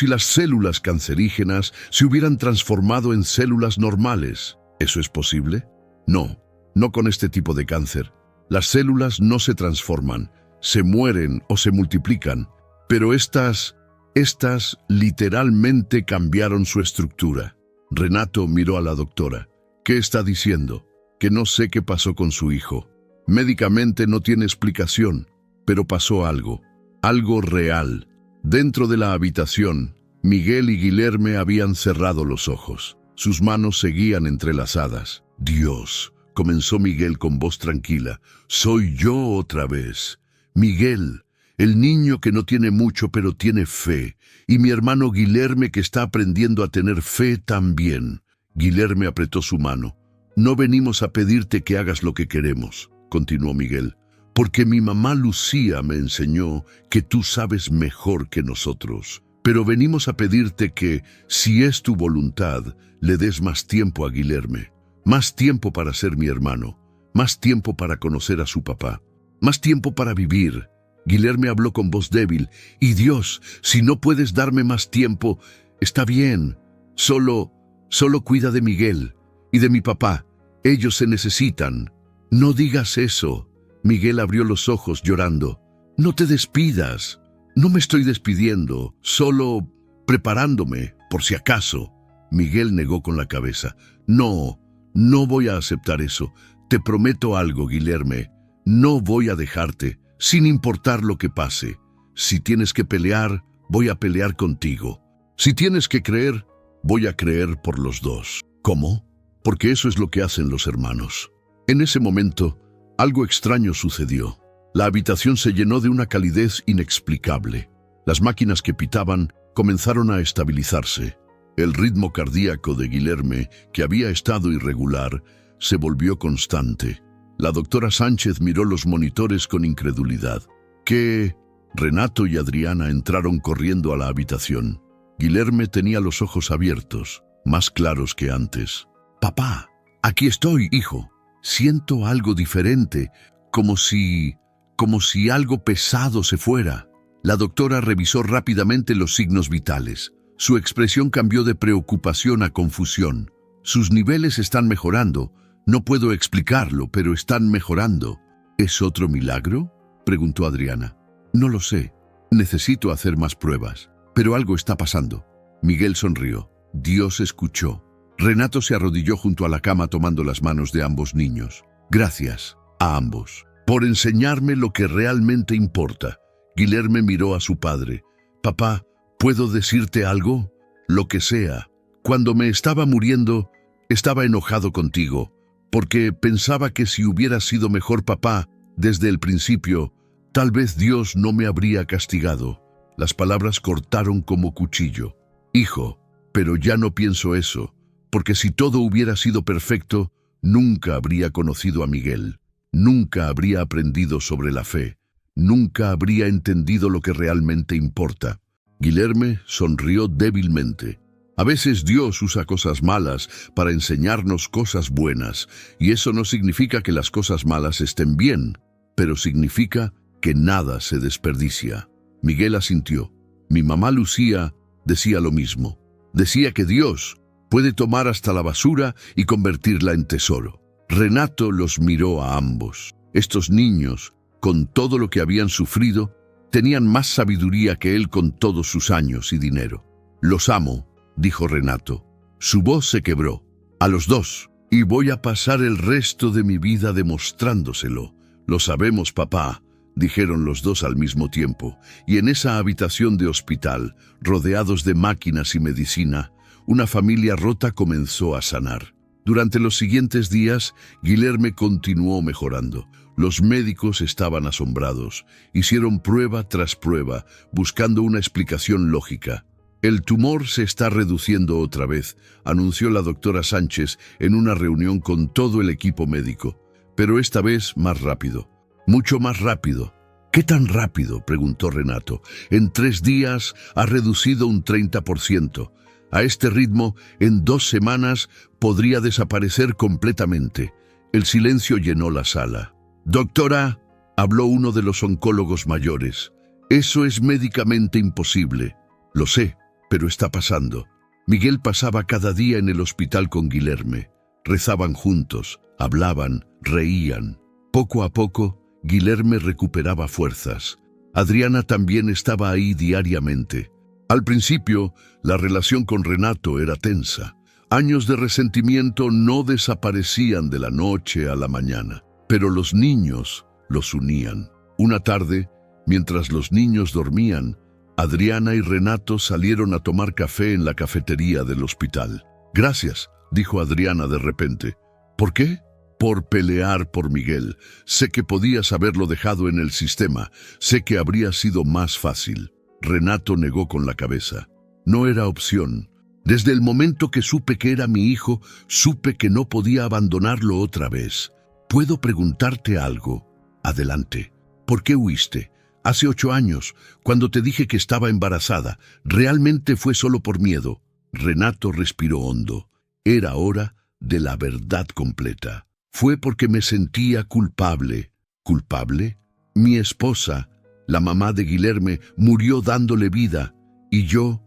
las células cancerígenas se hubieran transformado en células normales. ¿Eso es posible? No con este tipo de cáncer. Las células no se transforman, se mueren o se multiplican, pero estas literalmente cambiaron su estructura. Renato miró a la doctora. «¿Qué está diciendo?» «Que no sé qué pasó con su hijo. Médicamente no tiene explicación, pero pasó algo real». Dentro de la habitación, Miguel y Guilherme habían cerrado los ojos. Sus manos seguían entrelazadas. «Dios», comenzó Miguel con voz tranquila, «soy yo otra vez. Miguel, el niño que no tiene mucho pero tiene fe, y mi hermano Guilherme que está aprendiendo a tener fe también». Guilherme apretó su mano. «No venimos a pedirte que hagas lo que queremos», continuó Miguel, «porque mi mamá Lucía me enseñó que tú sabes mejor que nosotros. Pero venimos a pedirte que, si es tu voluntad, le des más tiempo a Guilherme. Más tiempo para ser mi hermano, más tiempo para conocer a su papá, más tiempo para vivir». Guilherme habló con voz débil. «Y Dios, si no puedes darme más tiempo, está bien. Solo cuida de Miguel y de mi papá. Ellos se necesitan». «No digas eso». Miguel abrió los ojos llorando. «No te despidas». «No me estoy despidiendo, solo preparándome, por si acaso». Miguel negó con la cabeza. No voy a aceptar eso. Te prometo algo, Guilherme. No voy a dejarte, sin importar lo que pase. Si tienes que pelear, voy a pelear contigo. Si tienes que creer, voy a creer por los dos». «¿Cómo?» «Porque eso es lo que hacen los hermanos». En ese momento, algo extraño sucedió. La habitación se llenó de una calidez inexplicable. Las máquinas que pitaban comenzaron a estabilizarse. El ritmo cardíaco de Guilherme, que había estado irregular, se volvió constante. La doctora Sánchez miró los monitores con incredulidad. ¿Qué? Renato y Adriana entraron corriendo a la habitación. Guilherme tenía los ojos abiertos, más claros que antes. «Papá, aquí estoy, hijo. Siento algo diferente, como si algo pesado se fuera». La doctora revisó rápidamente los signos vitales. Su expresión cambió de preocupación a confusión. «Sus niveles están mejorando. No puedo explicarlo, pero están mejorando». «¿Es otro milagro?», preguntó Adriana. «No lo sé. Necesito hacer más pruebas. Pero algo está pasando». Miguel sonrió. Dios escuchó. Renato se arrodilló junto a la cama tomando las manos de ambos niños. «Gracias a ambos por enseñarme lo que realmente importa». Guilherme miró a su padre. «Papá, ¿puedo decirte algo?». «Lo que sea. Cuando me estaba muriendo, estaba enojado contigo, porque pensaba que si hubiera sido mejor papá desde el principio, tal vez Dios no me habría castigado». Las palabras cortaron como cuchillo. «Hijo, pero ya no pienso eso, porque si todo hubiera sido perfecto, nunca habría conocido a Miguel, nunca habría aprendido sobre la fe, nunca habría entendido lo que realmente importa». Guilherme sonrió débilmente. A veces Dios usa cosas malas para enseñarnos cosas buenas, y eso no significa que las cosas malas estén bien, pero significa que nada se desperdicia. Miguel asintió. Mi mamá Lucía decía lo mismo. Decía que Dios puede tomar hasta la basura y convertirla en tesoro. Renato los miró a ambos. Estos niños, con todo lo que habían sufrido, tenían más sabiduría que él con todos sus años y dinero. «Los amo», dijo Renato. Su voz se quebró. «A los dos. Y voy a pasar el resto de mi vida demostrándoselo». «Lo sabemos, papá», dijeron los dos al mismo tiempo. Y en esa habitación de hospital, rodeados de máquinas y medicina, una familia rota comenzó a sanar. Durante los siguientes días, Guilherme continuó mejorando. Los médicos estaban asombrados. Hicieron prueba tras prueba, buscando una explicación lógica. «El tumor se está reduciendo otra vez», anunció la doctora Sánchez en una reunión con todo el equipo médico. «Pero esta vez más rápido. Mucho más rápido». «¿Qué tan rápido?», preguntó Renato. «En 3 días ha reducido un 30%. A este ritmo, en 2 semanas podría desaparecer completamente». El silencio llenó la sala. «Doctora», habló uno de los oncólogos mayores, «eso es médicamente imposible». «Lo sé, pero está pasando». Miguel pasaba cada día en el hospital con Guilherme. Rezaban juntos, hablaban, reían. Poco a poco, Guilherme recuperaba fuerzas. Adriana también estaba ahí diariamente. Al principio, la relación con Renato era tensa. Años de resentimiento no desaparecían de la noche a la mañana, pero los niños los unían. Una tarde, mientras los niños dormían, Adriana y Renato salieron a tomar café en la cafetería del hospital. «Gracias», dijo Adriana de repente. «¿Por qué?» «Por pelear por Miguel. Sé que podías haberlo dejado en el sistema. Sé que habría sido más fácil». Renato negó con la cabeza. «No era opción. Desde el momento que supe que era mi hijo, supe que no podía abandonarlo otra vez. ¿Puedo preguntarte algo?» «Adelante. ¿Por qué huiste? Hace 8 años, cuando te dije que estaba embarazada, ¿realmente fue solo por miedo?» Renato respiró hondo. Era hora de la verdad completa. «Fue porque me sentía culpable». «¿Culpable?» «Mi esposa, la mamá de Guilherme, murió dándole vida, y yo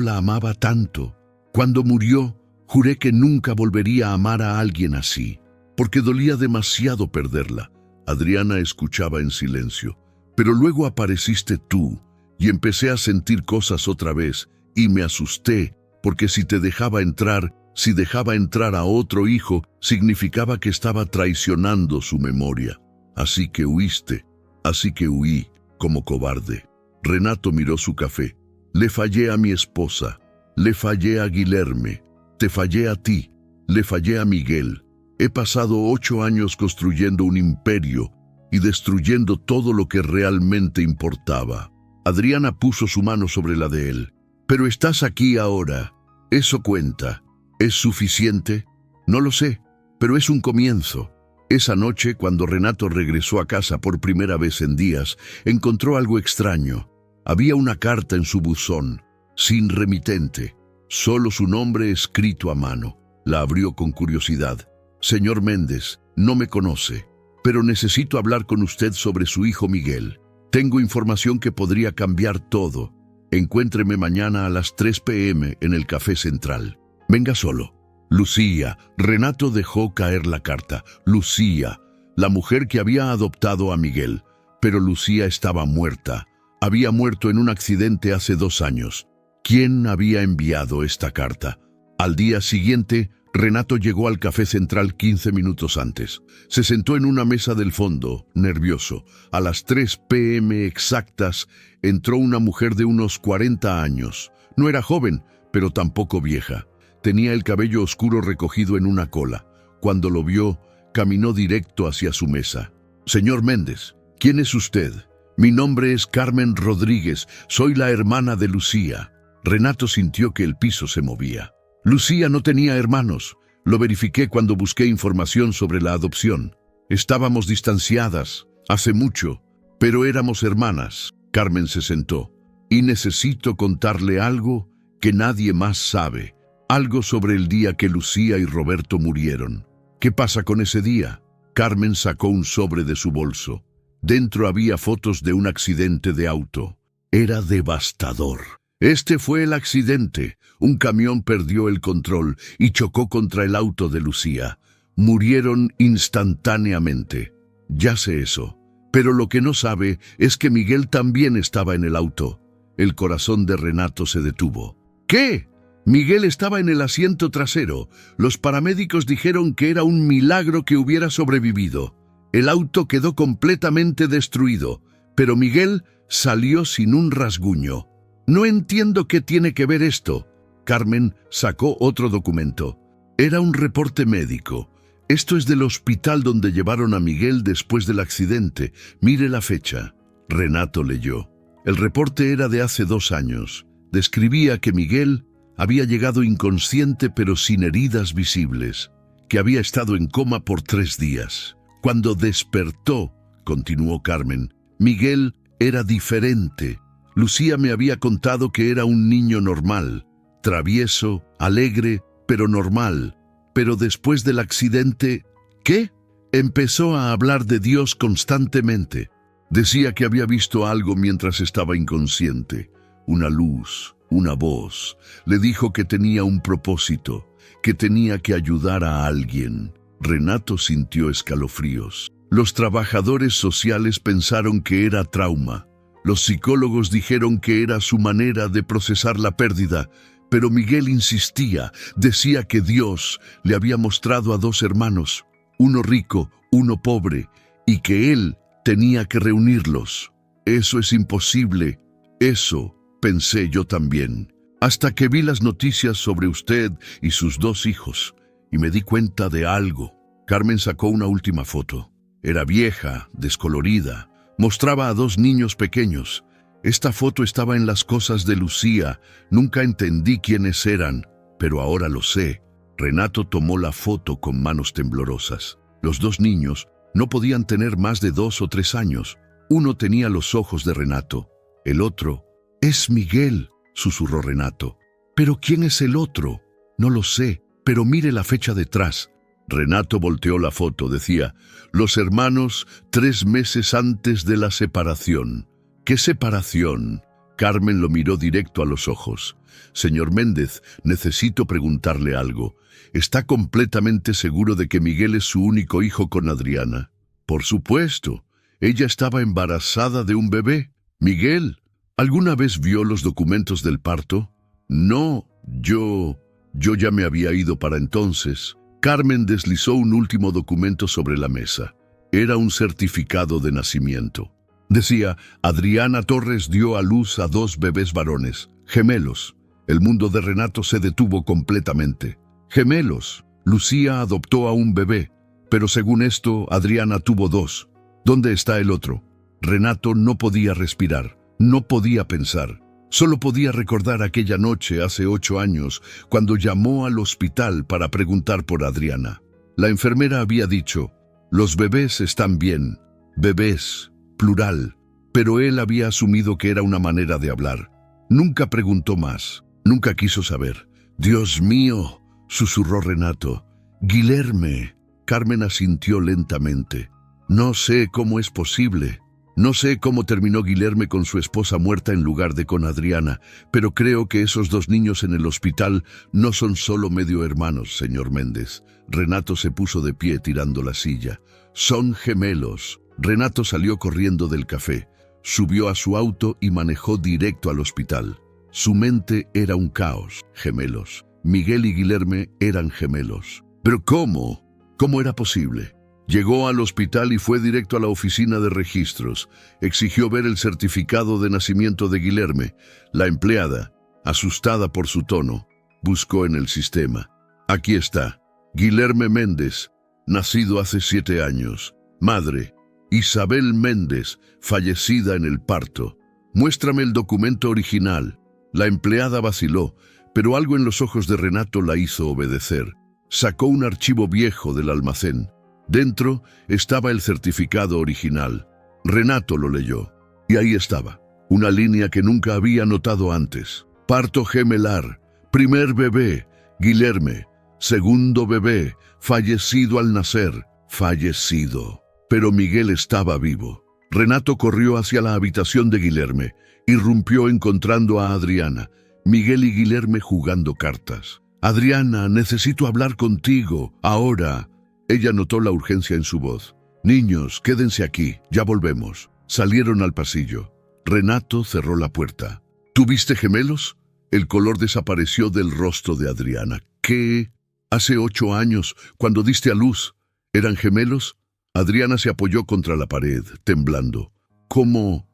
la amaba tanto. Cuando murió, juré que nunca volvería a amar a alguien así, porque dolía demasiado perderla». Adriana escuchaba en silencio. «Pero luego apareciste tú, y empecé a sentir cosas otra vez, y me asusté, porque si dejaba entrar a otro hijo, significaba que estaba traicionando su memoria. Así que huí, como cobarde». Renato miró su café. «Le fallé a mi esposa, le fallé a Guilherme, te fallé a ti, le fallé a Miguel. He pasado 8 años construyendo un imperio y destruyendo todo lo que realmente importaba». Adriana puso su mano sobre la de él. Pero estás aquí ahora. Eso cuenta. ¿Es suficiente? No lo sé, pero es un comienzo. Esa noche, cuando Renato regresó a casa por primera vez en días, encontró algo extraño. Había una carta en su buzón, sin remitente, solo su nombre escrito a mano. La abrió con curiosidad. Señor Méndez, no me conoce, pero necesito hablar con usted sobre su hijo Miguel. Tengo información que podría cambiar todo. Encuéntreme mañana a las 3 p.m. en el Café Central. Venga solo. Lucía. Renato dejó caer la carta. Lucía, la mujer que había adoptado a Miguel. Pero Lucía estaba muerta. Había muerto en un accidente hace 2 años. ¿Quién había enviado esta carta? Al día siguiente, Renato llegó al Café Central 15 minutos antes. Se sentó en una mesa del fondo, nervioso. A las 3 p.m. exactas, entró una mujer de unos 40 años. No era joven, pero tampoco vieja. Tenía el cabello oscuro recogido en una cola. Cuando lo vio, caminó directo hacia su mesa. Señor Méndez, ¿quién es usted? Mi nombre es Carmen Rodríguez. Soy la hermana de Lucía. Renato sintió que el piso se movía. Lucía no tenía hermanos. Lo verifiqué cuando busqué información sobre la adopción. Estábamos distanciadas, hace mucho, pero éramos hermanas. Carmen se sentó. Y necesito contarle algo que nadie más sabe. Algo sobre el día que Lucía y Roberto murieron. ¿Qué pasa con ese día? Carmen sacó un sobre de su bolso. Dentro había fotos de un accidente de auto. Era devastador. Este fue el accidente. Un camión perdió el control y chocó contra el auto de Lucía. Murieron instantáneamente. Ya sé eso. Pero lo que no sabe es que Miguel también estaba en el auto. El corazón de Renato se detuvo. ¿Qué? Miguel estaba en el asiento trasero. Los paramédicos dijeron que era un milagro que hubiera sobrevivido. El auto quedó completamente destruido, pero Miguel salió sin un rasguño. No entiendo qué tiene que ver esto. Carmen sacó otro documento. Era un reporte médico. Esto es del hospital donde llevaron a Miguel después del accidente. Mire la fecha. Renato leyó. El reporte era de hace 2 años. Describía que Miguel había llegado inconsciente pero sin heridas visibles, que había estado en coma por 3 días. Cuando despertó, continuó Carmen, Miguel era diferente. Lucía me había contado que era un niño normal, travieso, alegre, pero normal. Pero después del accidente, ¿qué? Empezó a hablar de Dios constantemente. Decía que había visto algo mientras estaba inconsciente. Una luz, una voz. Le dijo que tenía un propósito, que tenía que ayudar a alguien. Renato sintió escalofríos. Los trabajadores sociales pensaron que era trauma. Los psicólogos dijeron que era su manera de procesar la pérdida, pero Miguel insistía, decía que Dios le había mostrado a 2 hermanos, uno rico, uno pobre, y que él tenía que reunirlos. Eso es imposible. Eso pensé yo también. Hasta que vi las noticias sobre usted y sus 2 hijos, y me di cuenta de algo. Carmen sacó una última foto. Era vieja, descolorida. Mostraba a 2 niños pequeños. Esta foto estaba en las cosas de Lucía. Nunca entendí quiénes eran, pero ahora lo sé. Renato tomó la foto con manos temblorosas. Los 2 niños no podían tener más de 2 o 3 años. Uno tenía los ojos de Renato. El otro, «Es Miguel», susurró Renato. «¿Pero quién es el otro?» «No lo sé, pero mire la fecha detrás». Renato volteó la foto, decía, «Los hermanos 3 meses antes de la separación». «¿Qué separación?» Carmen lo miró directo a los ojos. «Señor Méndez, necesito preguntarle algo. ¿Está completamente seguro de que Miguel es su único hijo con Adriana?» «Por supuesto. Ella estaba embarazada de un bebé. Miguel, ¿alguna vez vio los documentos del parto?» «No, yo ya me había ido para entonces». Carmen deslizó un último documento sobre la mesa. Era un certificado de nacimiento. Decía, Adriana Torres dio a luz a 2 bebés varones, gemelos. El mundo de Renato se detuvo completamente. Gemelos. Lucía adoptó a un bebé, pero según esto, Adriana tuvo 2. ¿Dónde está el otro? Renato no podía respirar. No podía pensar. Solo podía recordar aquella noche hace 8 años, cuando llamó al hospital para preguntar por Adriana. La enfermera había dicho, los bebés están bien, bebés, plural, pero él había asumido que era una manera de hablar. Nunca preguntó más, nunca quiso saber. Dios mío, susurró Renato. Guilherme. Carmen asintió lentamente. No sé cómo es posible. No sé cómo terminó Guilherme con su esposa muerta en lugar de con Adriana, pero creo que esos 2 niños en el hospital no son solo medio hermanos, señor Méndez. Renato se puso de pie tirando la silla. Son gemelos. Renato salió corriendo del café, subió a su auto y manejó directo al hospital. Su mente era un caos. Gemelos. Miguel y Guilherme eran gemelos. ¿Pero cómo? ¿Cómo era posible? Llegó al hospital y fue directo a la oficina de registros. Exigió ver el certificado de nacimiento de Guilherme. La empleada, asustada por su tono, buscó en el sistema. Aquí está. Guilherme Méndez, nacido hace 7 años. Madre, Isabel Méndez, fallecida en el parto. Muéstrame el documento original. La empleada vaciló, pero algo en los ojos de Renato la hizo obedecer. Sacó un archivo viejo del almacén. Dentro estaba el certificado original. Renato lo leyó. Y ahí estaba, una línea que nunca había notado antes. Parto gemelar. Primer bebé, Guilherme. Segundo bebé, fallecido al nacer. Fallecido. Pero Miguel estaba vivo. Renato corrió hacia la habitación de Guilherme. Irrumpió encontrando a Adriana. Miguel y Guilherme jugando cartas. Adriana, necesito hablar contigo. Ahora. Ella notó la urgencia en su voz. Niños, quédense aquí, ya volvemos. Salieron al pasillo. Renato cerró la puerta. ¿Tuviste gemelos? El color desapareció del rostro de Adriana. ¿Qué? Hace 8 años, cuando diste a luz. ¿Eran gemelos? Adriana se apoyó contra la pared, temblando. ¿Cómo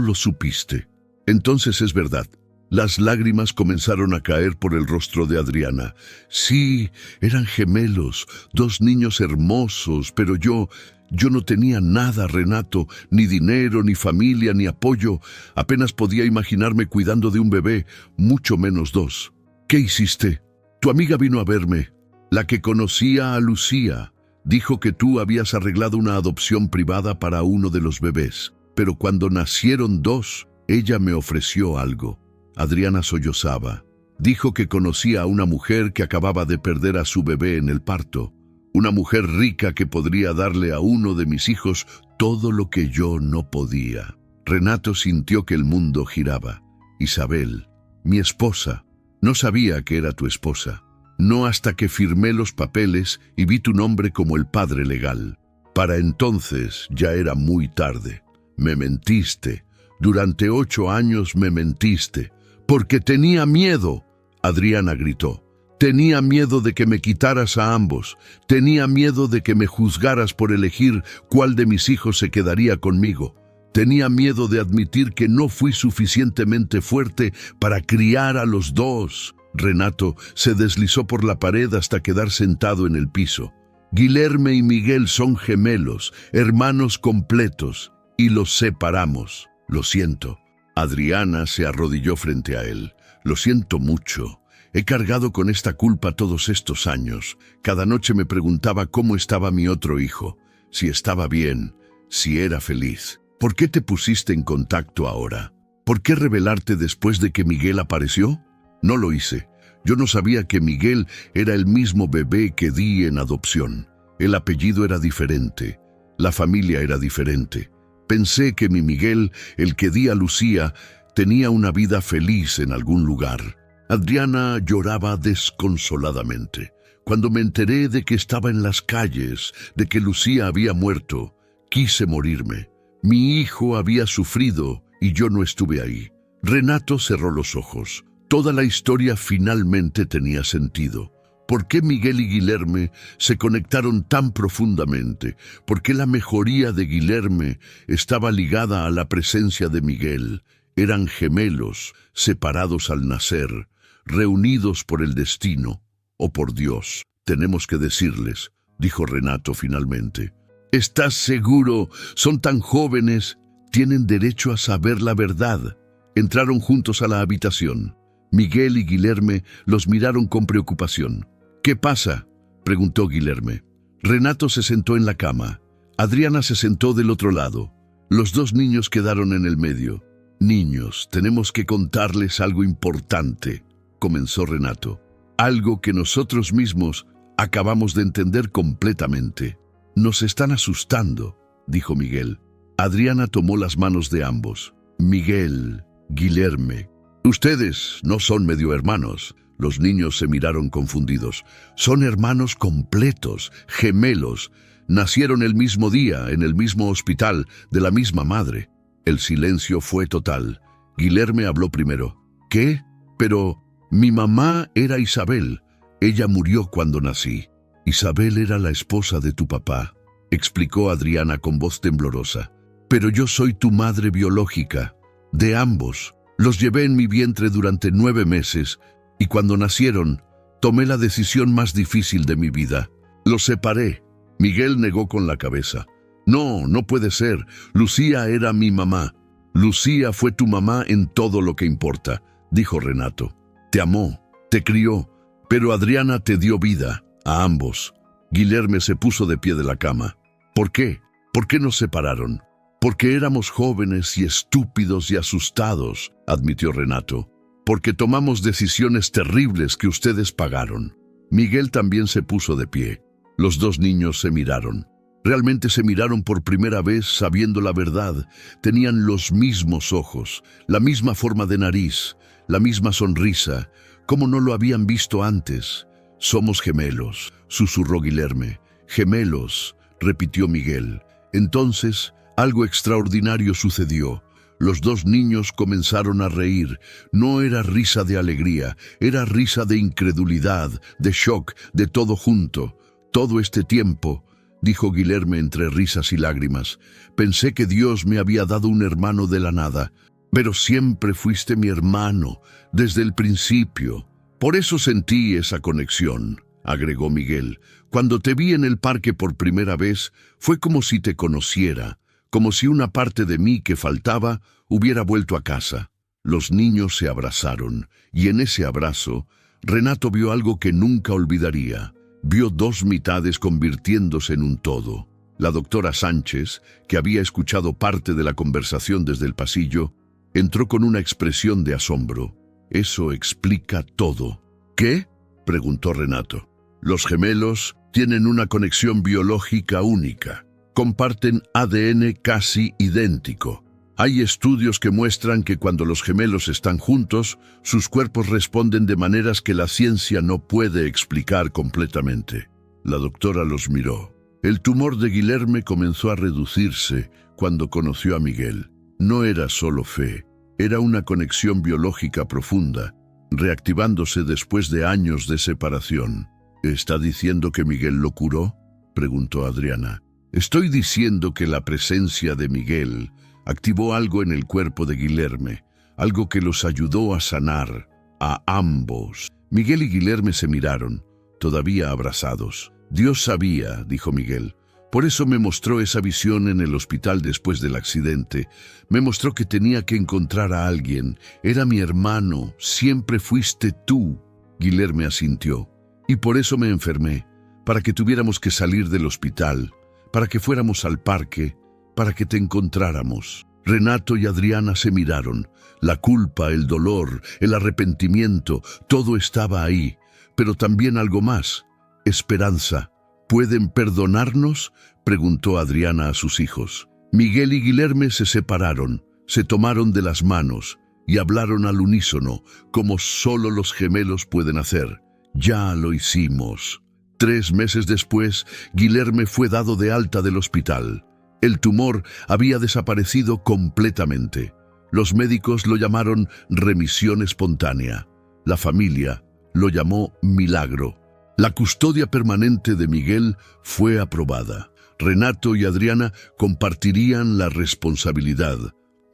lo supiste? Entonces es verdad. Las lágrimas comenzaron a caer por el rostro de Adriana. Sí, eran gemelos, 2 niños hermosos, pero yo no tenía nada, Renato, ni dinero, ni familia, ni apoyo. Apenas podía imaginarme cuidando de un bebé, mucho menos 2. ¿Qué hiciste? Tu amiga vino a verme, la que conocía a Lucía. Dijo que tú habías arreglado una adopción privada para uno de los bebés, pero cuando nacieron 2, ella me ofreció algo. Adriana sollozaba. Dijo que conocía a una mujer que acababa de perder a su bebé en el parto. Una mujer rica que podría darle a uno de mis hijos todo lo que yo no podía. Renato sintió que el mundo giraba. Isabel, mi esposa. No sabía que era tu esposa. No hasta que firmé los papeles y vi tu nombre como el padre legal. Para entonces ya era muy tarde. Me mentiste. Durante 8 años me mentiste. Porque tenía miedo, Adriana gritó. Tenía miedo de que me quitaras a ambos. Tenía miedo de que me juzgaras por elegir cuál de mis hijos se quedaría conmigo. Tenía miedo de admitir que no fui suficientemente fuerte para criar a los 2. Renato se deslizó por la pared hasta quedar sentado en el piso. Guilherme y Miguel son gemelos, hermanos completos, y los separamos. Lo siento. Adriana se arrodilló frente a él. Lo siento mucho. He cargado con esta culpa todos estos años. Cada noche me preguntaba cómo estaba mi otro hijo, si estaba bien, si era feliz. ¿Por qué te pusiste en contacto ahora? ¿Por qué revelarte después de que Miguel apareció? No lo hice. Yo no sabía que Miguel era el mismo bebé que di en adopción. El apellido era diferente. La familia era diferente. Pensé que mi Miguel, el que di a Lucía, tenía una vida feliz en algún lugar. Adriana lloraba desconsoladamente. Cuando me enteré de que estaba en las calles, de que Lucía había muerto, quise morirme. Mi hijo había sufrido y yo no estuve ahí. Renato cerró los ojos. Toda la historia finalmente tenía sentido. ¿Por qué Miguel y Guilherme se conectaron tan profundamente? ¿Por qué la mejoría de Guilherme estaba ligada a la presencia de Miguel? Eran gemelos, separados al nacer, reunidos por el destino o por Dios. Tenemos que decirles, dijo Renato finalmente. ¿Estás seguro? Son tan jóvenes. Tienen derecho a saber la verdad. Entraron juntos a la habitación. Miguel y Guilherme los miraron con preocupación. ¿Qué pasa?, preguntó Guilherme. Renato se sentó en la cama. Adriana se sentó del otro lado. Los dos niños quedaron en el medio. Niños, tenemos que contarles algo importante, comenzó Renato. Algo que nosotros mismos acabamos de entender completamente. Nos están asustando, dijo Miguel. Adriana tomó las manos de ambos. Miguel, Guilherme, ustedes no son medio hermanos. Los niños se miraron confundidos. Son hermanos completos, gemelos. Nacieron el mismo día, en el mismo hospital, de la misma madre. El silencio fue total. Guilherme habló primero. ¿Qué? Pero mi mamá era Isabel. Ella murió cuando nací. Isabel era la esposa de tu papá, explicó Adriana con voz temblorosa. Pero yo soy tu madre biológica, de ambos. Los llevé en mi vientre durante 9 meses y cuando nacieron, tomé la decisión más difícil de mi vida. Los separé. Miguel negó con la cabeza. No, no puede ser. Lucía era mi mamá. Lucía fue tu mamá en todo lo que importa, dijo Renato. Te amó, te crió, pero Adriana te dio vida, a ambos. Guilherme se puso de pie de la cama. ¿Por qué? ¿Por qué nos separaron? Porque éramos jóvenes y estúpidos y asustados, admitió Renato. Porque tomamos decisiones terribles que ustedes pagaron. Miguel también se puso de pie. Los dos niños se miraron. Realmente se miraron por primera vez sabiendo la verdad. Tenían los mismos ojos, la misma forma de nariz, la misma sonrisa, como no lo habían visto antes. Somos gemelos, susurró Guilherme. Gemelos, repitió Miguel. Entonces, algo extraordinario sucedió. Los dos niños comenzaron a reír. No era risa de alegría, era risa de incredulidad, de shock, de todo junto. Todo este tiempo, dijo Guilherme entre risas y lágrimas, pensé que Dios me había dado un hermano de la nada. Pero siempre fuiste mi hermano, desde el principio. Por eso sentí esa conexión, agregó Miguel. Cuando te vi en el parque por primera vez, fue como si te conociera, como si una parte de mí que faltaba hubiera vuelto a casa. Los niños se abrazaron, y en ese abrazo, Renato vio algo que nunca olvidaría. Vio dos mitades convirtiéndose en un todo. La doctora Sánchez, que había escuchado parte de la conversación desde el pasillo, entró con una expresión de asombro. Eso explica todo. ¿Qué?, preguntó Renato. Los gemelos tienen una conexión biológica única. Comparten ADN casi idéntico. Hay estudios que muestran que cuando los gemelos están juntos, sus cuerpos responden de maneras que la ciencia no puede explicar completamente. La doctora los miró. El tumor de Guilherme comenzó a reducirse cuando conoció a Miguel. No era solo fe, era una conexión biológica profunda, reactivándose después de años de separación. ¿Está diciendo que Miguel lo curó?, preguntó Adriana. Estoy diciendo que la presencia de Miguel activó algo en el cuerpo de Guilherme, algo que los ayudó a sanar, a ambos. Miguel y Guilherme se miraron, todavía abrazados. Dios sabía, dijo Miguel. Por eso me mostró esa visión en el hospital después del accidente. Me mostró que tenía que encontrar a alguien. Era mi hermano, siempre fuiste tú. Guilherme asintió. Y por eso me enfermé, para que tuviéramos que salir del hospital, para que fuéramos al parque, para que te encontráramos. Renato y Adriana se miraron. La culpa, el dolor, el arrepentimiento, todo estaba ahí. Pero también algo más. Esperanza. ¿Pueden perdonarnos?, preguntó Adriana a sus hijos. Miguel y Guilherme se separaron, se tomaron de las manos y hablaron al unísono, como solo los gemelos pueden hacer. Ya lo hicimos. 3 meses después, Guilherme fue dado de alta del hospital. El tumor había desaparecido completamente. Los médicos lo llamaron remisión espontánea. La familia lo llamó milagro. La custodia permanente de Miguel fue aprobada. Renato y Adriana compartirían la responsabilidad,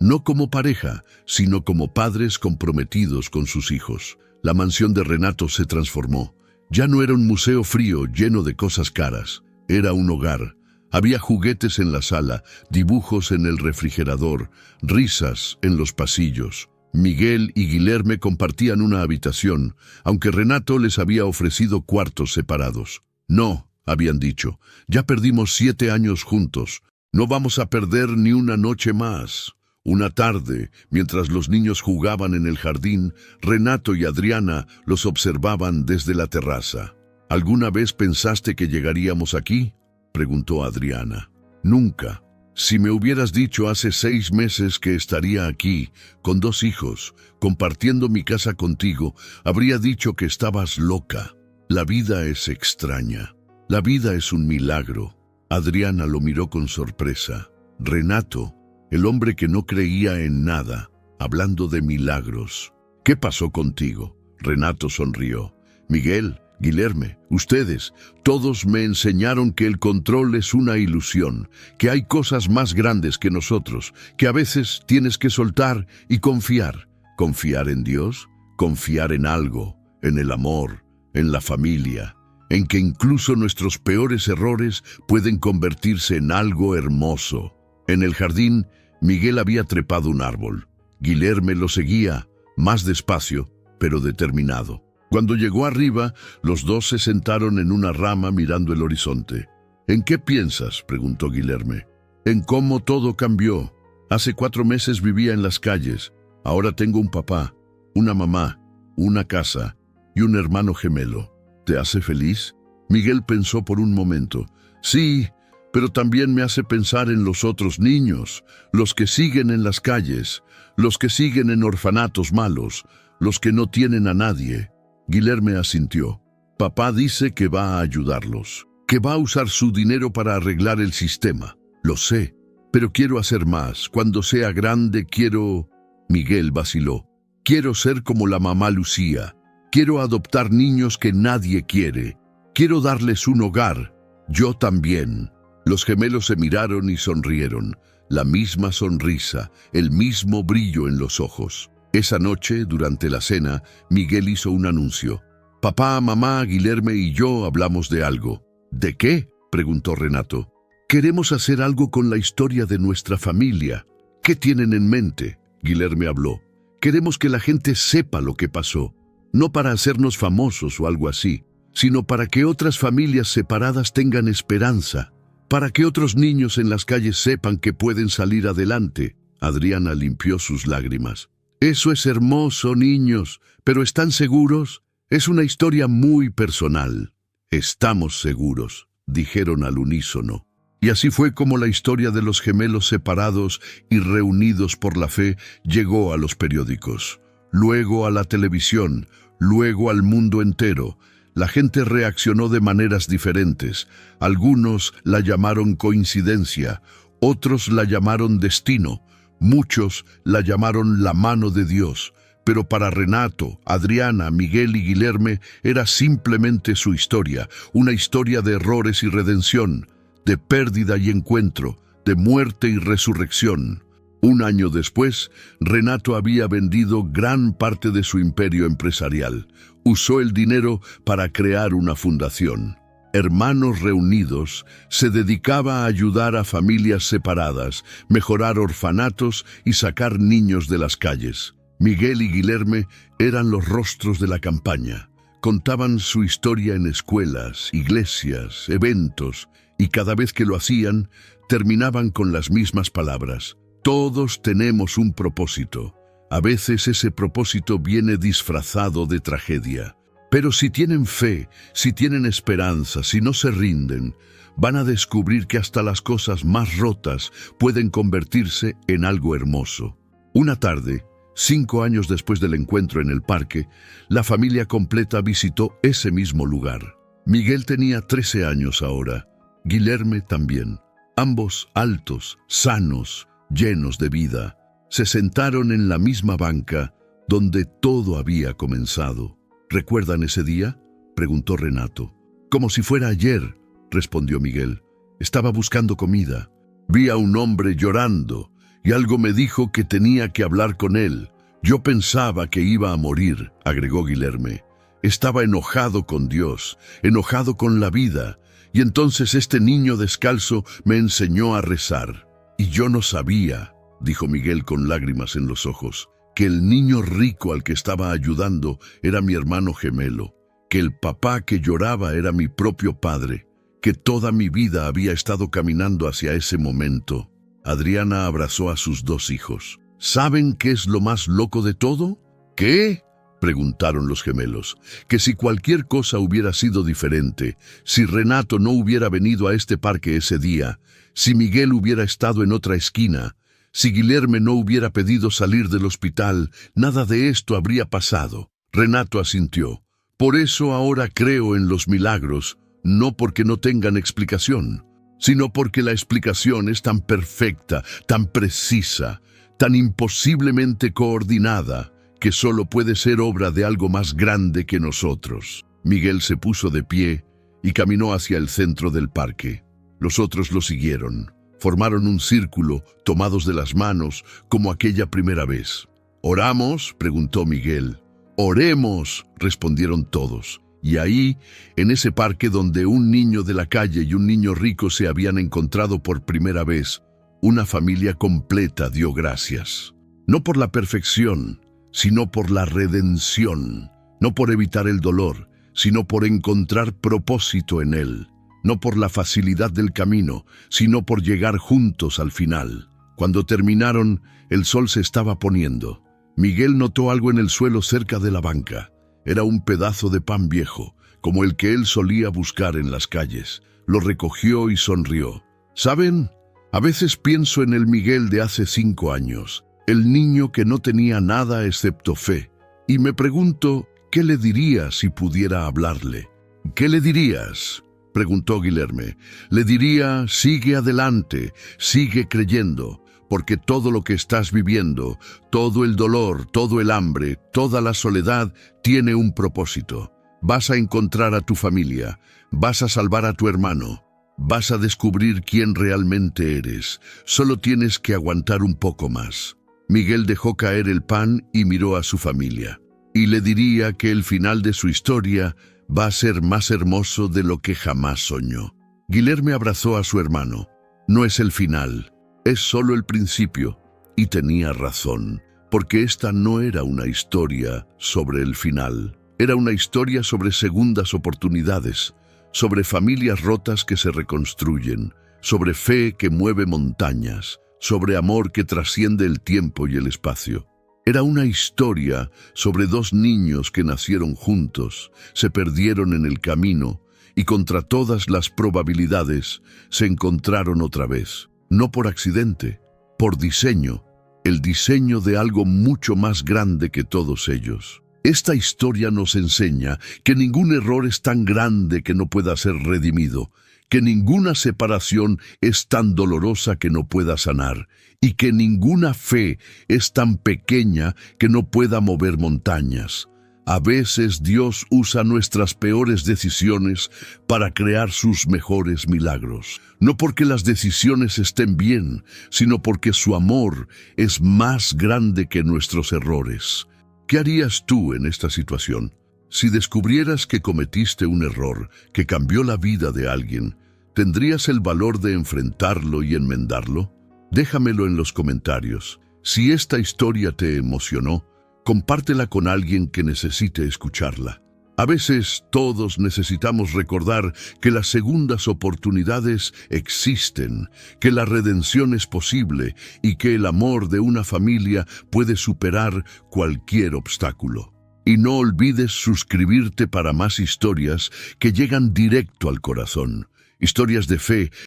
no como pareja, sino como padres comprometidos con sus hijos. La mansión de Renato se transformó. Ya no era un museo frío lleno de cosas caras. Era un hogar. Había juguetes en la sala, dibujos en el refrigerador, risas en los pasillos. Miguel y Guilherme compartían una habitación, aunque Renato les había ofrecido cuartos separados. No, habían dicho, ya perdimos 7 años juntos. No vamos a perder ni una noche más. Una tarde, mientras los niños jugaban en el jardín, Renato y Adriana los observaban desde la terraza. ¿Alguna vez pensaste que llegaríamos aquí?, preguntó Adriana. Nunca. Si me hubieras dicho hace 6 meses que estaría aquí, con 2 hijos, compartiendo mi casa contigo, habría dicho que estabas loca. La vida es extraña. La vida es un milagro. Adriana lo miró con sorpresa. Renato, el hombre que no creía en nada, hablando de milagros. ¿Qué pasó contigo? Renato sonrió. Miguel, Guilherme, ustedes, todos me enseñaron que el control es una ilusión, que hay cosas más grandes que nosotros, que a veces tienes que soltar y confiar. Confiar en Dios, confiar en algo, en el amor, en la familia, en que incluso nuestros peores errores pueden convertirse en algo hermoso. En el jardín, Miguel había trepado un árbol. Guilherme lo seguía, más despacio, pero determinado. Cuando llegó arriba, los dos se sentaron en una rama mirando el horizonte. ¿En qué piensas?, preguntó Guilherme. En cómo todo cambió. Hace 4 meses vivía en las calles. Ahora tengo un papá, una mamá, una casa y un hermano gemelo. ¿Te hace feliz? Miguel pensó por un momento. Sí, pero también me hace pensar en los otros niños, los que siguen en las calles, los que siguen en orfanatos malos, los que no tienen a nadie. Guilherme asintió. Papá dice que va a ayudarlos, que va a usar su dinero para arreglar el sistema. Lo sé, pero quiero hacer más. Cuando sea grande quiero... Miguel vaciló. Quiero ser como la mamá Lucía. Quiero adoptar niños que nadie quiere. Quiero darles un hogar. Yo también. Los gemelos se miraron y sonrieron. La misma sonrisa, el mismo brillo en los ojos. Esa noche, durante la cena, Miguel hizo un anuncio. Papá, mamá, Guilherme y yo hablamos de algo. ¿De qué?, preguntó Renato. Queremos hacer algo con la historia de nuestra familia. ¿Qué tienen en mente?, Guilherme habló. Queremos que la gente sepa lo que pasó. No para hacernos famosos o algo así, sino para que otras familias separadas tengan esperanza. Para que otros niños en las calles sepan que pueden salir adelante. Adriana limpió sus lágrimas. Eso es hermoso, niños, pero ¿están seguros? Es una historia muy personal. Estamos seguros, dijeron al unísono. Y así fue como la historia de los gemelos separados y reunidos por la fe llegó a los periódicos, luego a la televisión, luego al mundo entero. La gente reaccionó de maneras diferentes. Algunos la llamaron coincidencia, otros la llamaron destino. Muchos la llamaron la mano de Dios, pero para Renato, Adriana, Miguel y Guilherme era simplemente su historia, una historia de errores y redención, de pérdida y encuentro, de muerte y resurrección. 1 año después, Renato había vendido gran parte de su imperio empresarial. Usó el dinero para crear una fundación. Hermanos Reunidos se dedicaba a ayudar a familias separadas, mejorar orfanatos y sacar niños de las calles. Miguel y Guilherme eran los rostros de la campaña. Contaban su historia en escuelas, iglesias, eventos, y cada vez que lo hacían, terminaban con las mismas palabras. Todos tenemos un propósito. A veces ese propósito viene disfrazado de tragedia. Pero si tienen fe, si tienen esperanza, si no se rinden, van a descubrir que hasta las cosas más rotas pueden convertirse en algo hermoso. Una tarde, 5 años después del encuentro en el parque, la familia completa visitó ese mismo lugar. Miguel tenía 13 años ahora, Guilherme también. Ambos altos, sanos, llenos de vida. Se sentaron en la misma banca donde todo había comenzado. ¿Recuerdan ese día?, preguntó Renato. Como si fuera ayer, respondió Miguel. Estaba buscando comida. Vi a un hombre llorando y algo me dijo que tenía que hablar con él. Yo pensaba que iba a morir, agregó Guilherme. Estaba enojado con Dios, enojado con la vida. Y entonces este niño descalzo me enseñó a rezar. Y yo no sabía, dijo Miguel con lágrimas en los ojos, que el niño rico al que estaba ayudando era mi hermano gemelo, que el papá que lloraba era mi propio padre, que toda mi vida había estado caminando hacia ese momento. Adriana abrazó a sus dos hijos. ¿Saben qué es lo más loco de todo? ¿Qué? Preguntaron los gemelos. Que si cualquier cosa hubiera sido diferente, si Renato no hubiera venido a este parque ese día, si Miguel hubiera estado en otra esquina, si Guilherme no hubiera pedido salir del hospital, nada de esto habría pasado. Renato asintió. Por eso ahora creo en los milagros, no porque no tengan explicación, sino porque la explicación es tan perfecta, tan precisa, tan imposiblemente coordinada, que solo puede ser obra de algo más grande que nosotros. Miguel se puso de pie y caminó hacia el centro del parque. Los otros lo siguieron. Formaron un círculo, tomados de las manos, como aquella primera vez. ¿Oramos?, preguntó Miguel. «Oremos», respondieron todos. Y ahí, en ese parque donde un niño de la calle y un niño rico se habían encontrado por primera vez, una familia completa dio gracias. No por la perfección, sino por la redención. No por evitar el dolor, sino por encontrar propósito en él. No por la facilidad del camino, sino por llegar juntos al final. Cuando terminaron, el sol se estaba poniendo. Miguel notó algo en el suelo cerca de la banca. Era un pedazo de pan viejo, como el que él solía buscar en las calles. Lo recogió y sonrió. ¿Saben? A veces pienso en el Miguel de hace 5 años, el niño que no tenía nada excepto fe, y me pregunto, ¿qué le diría si pudiera hablarle? ¿Qué le dirías?, preguntó Guilherme. Le diría, sigue adelante, sigue creyendo, porque todo lo que estás viviendo, todo el dolor, todo el hambre, toda la soledad, tiene un propósito. Vas a encontrar a tu familia, vas a salvar a tu hermano, vas a descubrir quién realmente eres. Solo tienes que aguantar un poco más. Miguel dejó caer el pan y miró a su familia. Y le diría que el final de su historia va a ser más hermoso de lo que jamás soñó. Guilherme abrazó a su hermano. No es el final, es solo el principio. Y tenía razón, porque esta no era una historia sobre el final. Era una historia sobre segundas oportunidades, sobre familias rotas que se reconstruyen, sobre fe que mueve montañas, sobre amor que trasciende el tiempo y el espacio. Era una historia sobre 2 niños que nacieron juntos, se perdieron en el camino y contra todas las probabilidades se encontraron otra vez. No por accidente, por diseño, el diseño de algo mucho más grande que todos ellos. Esta historia nos enseña que ningún error es tan grande que no pueda ser redimido, que ninguna separación es tan dolorosa que no pueda sanar, y que ninguna fe es tan pequeña que no pueda mover montañas. A veces Dios usa nuestras peores decisiones para crear sus mejores milagros. No porque las decisiones estén bien, sino porque su amor es más grande que nuestros errores. ¿Qué harías tú en esta situación? Si descubrieras que cometiste un error que cambió la vida de alguien, ¿tendrías el valor de enfrentarlo y enmendarlo? Déjamelo en los comentarios. Si esta historia te emocionó, compártela con alguien que necesite escucharla. A veces todos necesitamos recordar que las segundas oportunidades existen, que la redención es posible y que el amor de una familia puede superar cualquier obstáculo. Y no olvides suscribirte para más historias que llegan directo al corazón. Historias de fe